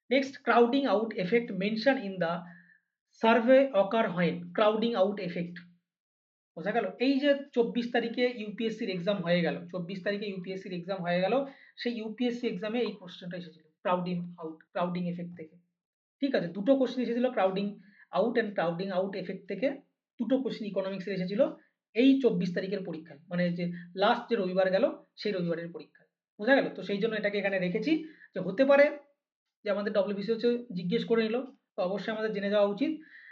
Next, crowding out effect mention in the survey ochre when. Crowding out effect, বোঝা গেল? এই যে 24 তারিখে ইউপিএসসির এক্সাম হয়ে গেল, 24 তারিখে ইউপিএসসির এক্সাম হয়ে গেল, সেই ইউপিএসসি এক্সামে এই কোশ্চেনটা এসেছিল ক্রাউডিং আউট, ক্রাউডিং এফেক্ট থেকে। ঠিক আছে, দুটো কোশ্চেন এসেছিল crowding out and crowding out effect থেকে, দুটো কোশ্চেন ইকোনমিক্সের এসেছিল এই 24 তারিখের পরীক্ষায়, মানে যে লাস্ট যে রবিবার গেল সেই রবিবারের পরীক্ষায়। বোঝা গেল? তো সেই জন্য এটাকে এখানে রেখেছি, যে হতে পারে যে আমাদের ডব্লিউবিসি হচ্ছে জিজ্ঞেস করে নিল, তো অবশ্যই আমাদের জেনে যাওয়া উচিত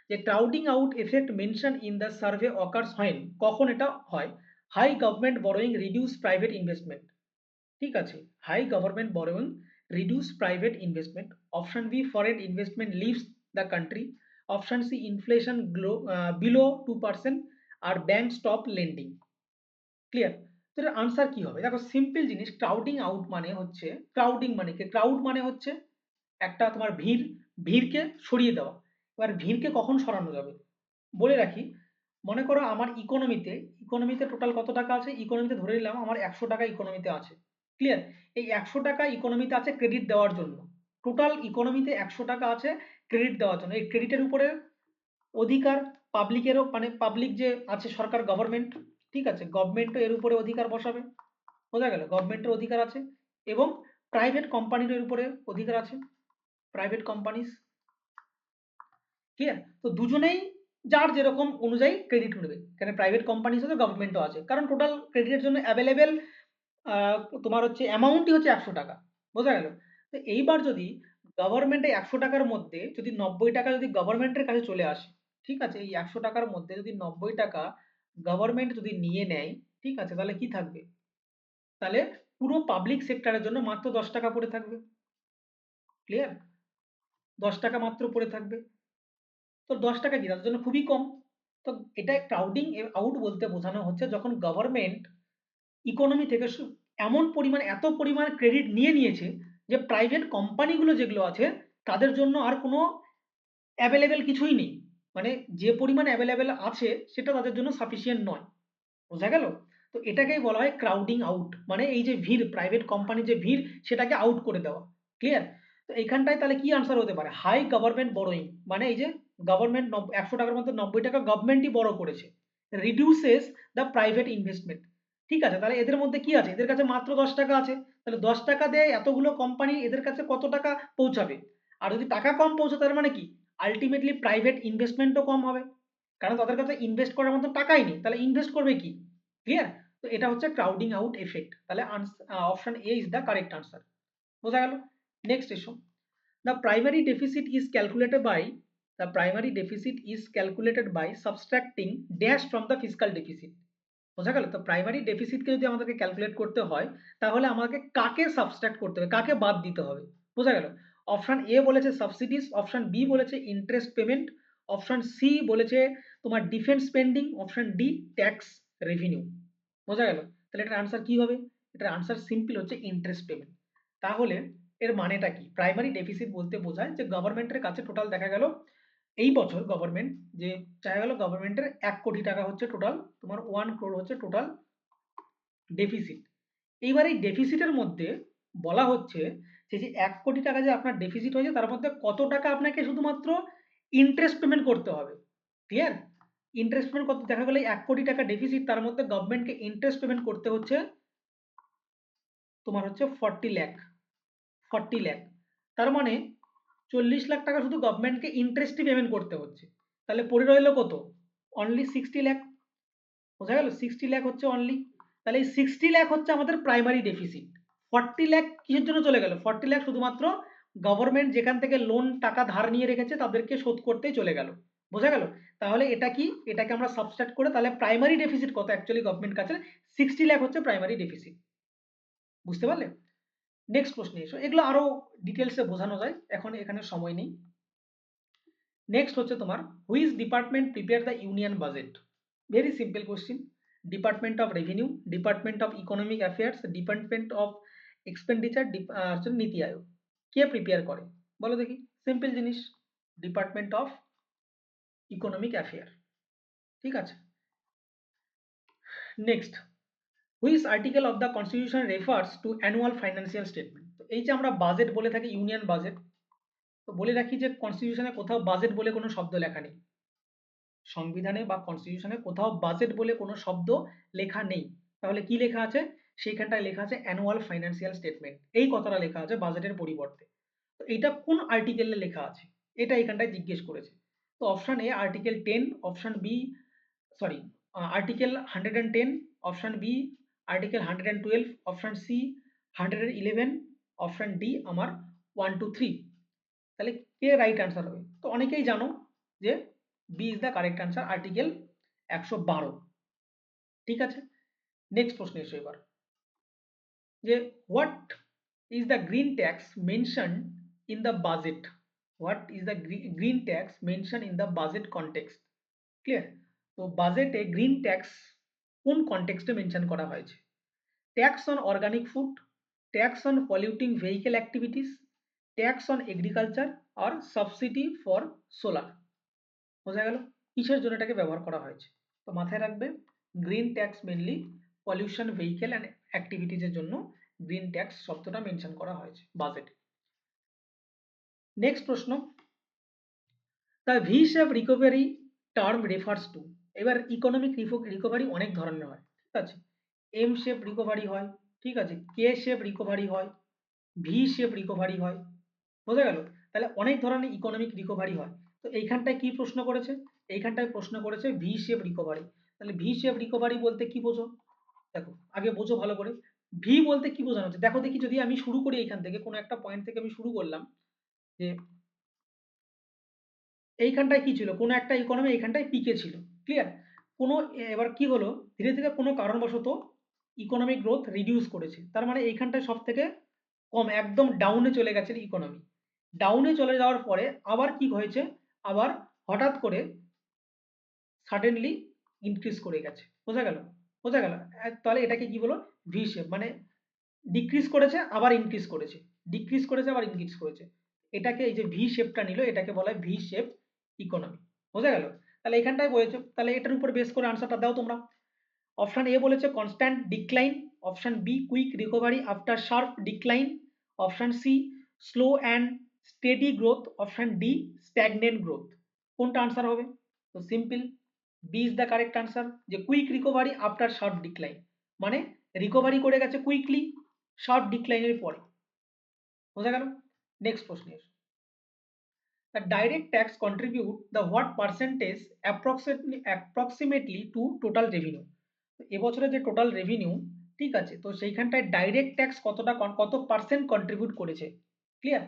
যে crowding out effect mention in the survey occurs when, কখন এটা হয়? High government borrowing reduce private investment. ঠিক আছে, high government borrowing reduce private investment, option B foreign investment leaves the country, option C inflation below 2%, আর bank stop lending. Clear? তো এর answer কি হবে? দেখো সিম্পল জিনিস, ক্রাউডিং আউট মানে হচ্ছে, ক্রাউডিং মানে কি, ক্রাউড মানে হচ্ছে একটা তোমার ভিড়, ভিড়কে সরিয়ে দেওয়া। এবার ভিড়কে কখন সরানো যাবে বলে রাখি, মনে করো আমার ইকোনমিতে, ইকোনমিতে টোটাল কত টাকা আছে? ইকোনমিতে ধরে নিলাম আমার 100 টাকা ইকোনমিতে আছে। ক্লিয়ার? এই 100 টাকা ইকোনমিতে আছে ক্রেডিট দেওয়ার জন্য, টোটাল ইকোনমিতে 100 টাকা আছে ক্রেডিট দেওয়ার জন্য। এই ক্রেডিটের উপরে অধিকার পাবলিকেরও, মানে পাবলিক যে আছে সরকার, গভর্নমেন্ট, ঠিক আছে, গভর্নমেন্টও এর উপরে অধিকার বসাবে। বোঝা গেল? গভর্নমেন্টের অধিকার আছে, এবং প্রাইভেট কোম্পানির এর উপরে অধিকার আছে, প্রাইভেট কোম্পানিজ। ক্লিয়ার? তো দুজনেই যার যেরকম অনুযায়ী ক্রেডিট নেবে, এখানে প্রাইভেট কোম্পানিজ আছে, গভর্নমেন্টও আছে, কারণ টোটাল ক্রেডিটের জন্য অ্যাভেলেবেল তোমার হচ্ছে অ্যামাউন্টই হচ্ছে 100 টাকা। বোঝা গেল? তো এইবার যদি গভর্নমেন্টে 100 টাকার মধ্যে যদি 90 টাকা যদি গভর্নমেন্টের কাছে চলে আসে, ঠিক আছে, এই 100 টাকার মধ্যে যদি 90 টাকা গভর্নমেন্ট যদি নিয়ে নেয়, ঠিক আছে, তাহলে কি থাকবে? তাহলে পুরো পাবলিক সেক্টরের জন্য মাত্র 10 টাকা পড়ে থাকবে। ক্লিয়ার? 10 টাকা মাত্র পড়ে থাকবে। তো 10 টাকা কি তাদের জন্য খুবই কম। তো এটা ক্রাউডিং আউট বলতে বোঝানো হচ্ছে যখন গভর্নমেন্ট ইকোনমি থেকে এমন পরিমাণ, এত পরিমাণ ক্রেডিট নিয়ে নিয়েছে যে প্রাইভেট কোম্পানিগুলো যেগুলো আছে তাদের জন্য আর কোনো অ্যাভেলেবেল কিছুই নেই, মানে যে পরিমাণ অ্যাভেলেবেল আছে সেটা তাদের জন্য সাফিসিয়েন্ট নয়। বোঝা গেল? তো এটাকেই বলা হয় ক্রাউডিং আউট, মানে এই যে ভিড়, প্রাইভেট কোম্পানির যে ভিড় সেটাকে আউট করে দেওয়া। ক্লিয়ার? তো এইখানটায় তাহলে কি আনসার হতে পারে? হাই গভর্নমেন্ট বড়োইং, মানে এই যে গভর্নমেন্ট 100 টাকার মধ্যে 90 টাকা গভর্নমেন্টই বড় করেছে, রিডিউসেস দ্য প্রাইভেট ইনভেস্টমেন্ট। ঠিক আছে, তাহলে এদের মধ্যে কি আছে, এদের কাছে মাত্র 10 টাকা আছে, তাহলে 10 টাকা দিয়ে এতগুলো কোম্পানি এদের কাছে কত টাকা পৌঁছাবে, আর যদি টাকা কম পৌঁছায় তার মানে কি আলটিমেটলি প্রাইভেট ইনভেস্টমেন্টও কম হবে, কারণ তাদের কাছে ইনভেস্ট করার মতো টাকাই নেই, তাহলে ইনভেস্ট করবে কি? ক্লিয়ার? তো এটা হচ্ছে ক্রাউডিং আউট এফেক্ট, তাহলে option A is the correct answer. বোঝা গেল? নেক্সট এসো, the primary deficit is calculated by subtracting dash from the fiscal deficit। বোঝা গেল? তো প্রাইমারি ডেফিসিটকে যদি আমাদেরকে ক্যালকুলেট করতে হয় তাহলে আমাকে কাকে সাবস্ট্রাক্ট করতে হবে, কাকে বাদ দিতে হবে। বোঝা গেল? অপশন এ বলেছে সাবসিডিজ, অপশন বি বলেছে ইন্টারেস্ট পেমেন্ট, অপশন সি বলেছে তোমার defence spending, option D tax revenue. বোঝা গেল? তাহলে এটার আনসার কি হবে? এটার আনসার সিম্পল হচ্ছে ইন্টারেস্ট পেমেন্ট। তাহলে এর মানেটা কি? প্রাইমারি ডেফিসিট বলতে বোঝায় যে গভর্নমেন্টের কাছে টোটাল দেখা গেল এই বছর গভর্নমেন্ট যে দেখা গেল গভর্নমেন্টের 1 কোটি টাকা হচ্ছে টোটাল তোমার 1 crore হচ্ছে টোটাল ডেফিসিট। এইবার এই ডেফিসিটের মধ্যে বলা হচ্ছে যে 1 কোটি টাকা যে আপনার ডেফিসিট হয়েছে তার মধ্যে কত টাকা আপনাকে শুধুমাত্র ইন্টারেস্ট পেমেন্ট করতে হবে। ক্লিয়ার? ইন্টারেস্ট পেমেন্ট কত, দেখা গেল 1 কোটি টাকা ডেফিসিট, তার মধ্যে গভর্নমেন্টকে ইন্টারেস্ট পেমেন্ট করতে হচ্ছে তোমার হচ্ছে 40 লাখ। তার মানে 40 লাখ টাকা শুধু গভর্নমেন্টকে ইন্টারেস্টই পেমেন্ট করতে হচ্ছে, তাহলে পড়ে রইল কত? অনলি 60 লাখ। বোঝা গেল? 60 লাখ হচ্ছে অনলি, তাহলে এই 60 লাখ হচ্ছে আমাদের প্রাইমারি ডেফিসিট। 40 লাখ কিসের জন্য চলে গেল? 40 লাখ শুধুমাত্র গভর্নমেন্ট যেখান থেকে লোন টাকা ধার নিয়ে রেখেছে তাদেরকে শোধ করতেই চলে গেল। বোঝা গেল? তাহলে এটা কি, এটাকে আমরা সাবস্ট্রাক্ট করে তাহলে প্রাইমারি ডেফিসিট কত অ্যাকচুয়ালি গভর্নমেন্ট কাছে? 60 লাখ হচ্ছে প্রাইমারি ডেফিসিট। বুঝতে পারলে? নেক্সট প্রশ্নে এসো, এগুলো আরো ডিটেলসে বোঝানো যায়, এখন এখানে সময় নেই। নেক্সট হচ্ছে তোমার which department prepare the union budget. Very simple question. Department of revenue, department of economic affairs, department of expenditure, হচ্ছে নীতি আয়োগ। কে প্রিপেয়ার করে বলো দেখি? সিম্পল জিনিস, ডিপার্টমেন্ট অফ ইকোনমিক অ্যাফেয়ার। ঠিক আছে। Next, which article of the constitution refers to annual financial statement. তো এই যে আমরা বাজেট বলে থাকি ইউনিয়ন বাজেট, তো বলে রাখি যে কনস্টিটিউশনে কোথাও বাজেট বলে কোনো শব্দ লেখা নেই, সংবিধানে বা কনস্টিটিউশনে কোথাও বাজেট বলে কোনো শব্দ লেখা নেই। তাহলে কি লেখা আছে? সেইখানটায় লেখা আছে অ্যানুয়াল ফাইন্যান্সিয়াল স্টেটমেন্ট, এই কথাটা লেখা আছে বাজেটের পরিবর্তে। তো এইটা কোন আর্টিকেলে লেখা আছে এটা এখানটায় জিজ্ঞেস করেছে। তো option A article 10, option B sorry article 110, option B article 112, option C 111, option D আমার 1 2 3। তাহলে কে রাইট আনসার হবে? তো অনেকেই জানো যে B is the correct answer, article 112। ঠিক আছে। নেক্সট প্রশ্ন এসো এবার, যে what is the green tax mention in the budget, what is the green tax mention in the budget context. Clear? তো বাজেটে গ্রিন ট্যাক্স কোন কনটেক্সটে মেনশন করা হয়েছে? Tax on organic food, tax on polluting vehicle activities, tax on agriculture আর subsidy for solar. বোঝা গেল কিসের জন্য এটাকে ব্যবহার করা হয়েছে? তো মাথায় রাখবে green tax mainly pollution vehicle and অ্যাক্টিভিটিজের জন্য গ্রিন ট্যাক্স শব্দটা মেনশন করা হয়েছে বাজেটে। নেক্সট প্রশ্ন, the V shape recovery term refers to. এবার ইকোনমিক রিকভারি অনেক ধরনের হয়, ঠিক আছে। এম শেপ রিকভারি হয়, ঠিক আছে, কে শেপ রিকভারি হয়, ভি শেপ রিকভারি হয়। বোঝা গেল? তাহলে অনেক ধরনের ইকোনমিক রিকভারি হয়। তো এইখানটায় কি প্রশ্ন করেছে? এইখানটায় প্রশ্ন করেছে ভি শেপ রিকভারি। তাহলে ভি শেপ রিকভারি বলতে কি বোঝো? দেখো আগে বোঝো ভালো করে, ভি বলতে কি বোঝানো হচ্ছে দেখো দেখি। যদি আমি শুরু করি এইখান থেকে, কোনো একটা পয়েন্ট থেকে আমি শুরু করলাম, যে এইখানটায় কি ছিল, কোনো একটা ইকোনমি এইখানটায় পিকে ছিল। ক্লিয়ার? কোনো এবার কি হলো, ধীরে ধীরে কোনো কারণবশত ইকোনমিক গ্রোথ রিডিউস করেছে, তার মানে এইখানটায় সব থেকে কম একদম ডাউনে চলে গেছে ইকোনমি। ডাউনে চলে যাওয়ার পরে আবার কি হয়েছে, আবার হঠাৎ করে সাডেনলি ইনক্রিজ করে গেছে। বোঝা গেল? বোঝা গেল? তাহলে এটাকে কি বলো? ভি শেপ, মানে ডিক্রিজ করেছে আবার ইনক্রিজ করেছে, ডিক্রিজ করেছে আবার ইনক্রিজ করেছে। এটাকে এই যে ভি শেপটা নিল এটাকে বলা হয় ভি শেপ ইকোনমি। বোঝা গেল? তাহলে এখানটায় বলেছে, তাহলে এটার উপর বেস করে আনসারটা দাও তোমরা। অপশন এ বলেছে constant decline, option B quick recovery after sharp decline, option C slow and steady growth, option D stagnant growth. কোনটা আনসার হবে? তো simple, B is the correct answer, যে quick recovery after sharp decline, মানে recovery করে গেছে quickly sharp ডিক্লাইনের পরে। বোঝা গেল? নেক্সট প্রশ্ন। The direct tax contribute the what percentage approximately to total revenue? তো এবছরে যে টোটাল রেভিনিউ, ঠিক আছে, তো সেইখানটায় ডাইরেক্ট ট্যাক্স কতটা কত পার্সেন্ট কন্ট্রিবিউট করেছে? ক্লিয়ার?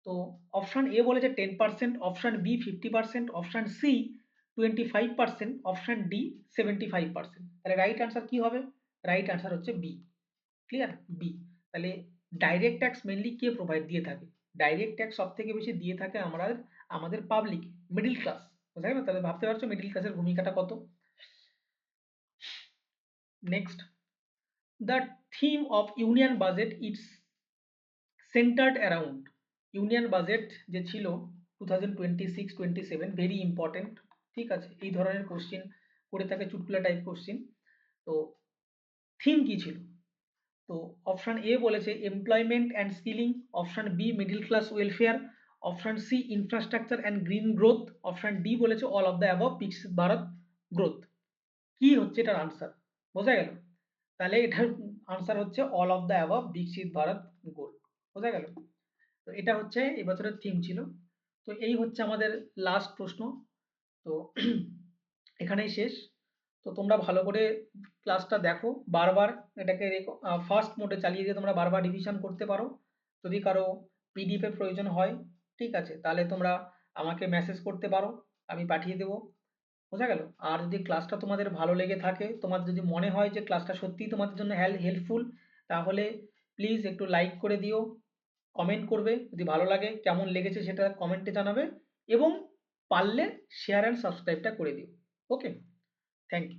তো অপশন এ বলেছে 10%, option B 50%, option C 25%, option D 75%। তাহলে রাইট আনসার কি হবে? রাইট আনসার হচ্ছে বি। ক্লিয়ার? বি। তাহলে ডাইরেক্ট ট্যাক্স মেনলি কে প্রোভাইড দিয়ে থাকে? ডাইরেক্ট ট্যাক্স সব থেকে বেশি দিয়ে থাকে আমাদের পাবলিক, মিডিল ক্লাস। বোঝা গেল? তাহলে ভাবতে পারছো মিডিল ক্লাসের ভূমিকাটা কত। Next, the theme of union budget it's centred around. Union budget যে ছিল 2026-27, ভেরি ইম্পর্টেন্ট। ঠিক আছে, এই ধরনের কোশ্চিন করে থাকে, চুটকুলা টাইপ কোশ্চিন। তো থিম কি ছিল? তো অপশন এ বলেছে employment and skilling, option B middle class welfare, option C infrastructure and green growth, option D বলেছে all of the above Viksit Bharat growth. কি হচ্ছে এটার আনসার? বোঝা গেল? তাহলে এটার আনসার হচ্ছে all of the above Viksit Bharat গোল। বোঝা গেল? তো এটা হচ্ছে এবছরের থিম ছিল। তো এই হচ্ছে আমাদের লাস্ট প্রশ্ন। তো এখানেই শেষ। তো তোমরা ভালো করে ক্লাসটা দেখো, বারবার এটাকে ফার্স্ট মোডে চালিয়ে দিয়ে তোমরা বারবার রিভিশন করতে পারো। যদি কারো পিডিএফ এর প্রয়োজন হয়, ঠিক আছে, তাহলে তোমরা আমাকে মেসেজ করতে পারো, আমি পাঠিয়ে দেবো। বোঝা গেল? আর যদি ক্লাসটা তোমাদের ভালো লেগে থাকে, তোমার যদি মনে হয় যে ক্লাসটা সত্যিই তোমাদের জন্য হেল্পফুল, তাহলে প্লিজ একটু লাইক করে দিও, কমেন্ট করবে যদি ভালো লাগে, কেমন লেগেছে সেটা কমেন্টে জানাবে, এবং পারলে শেয়ার অ্যান্ড সাবস্ক্রাইবটা করে দিও। ওকে, থ্যাংক ইউ।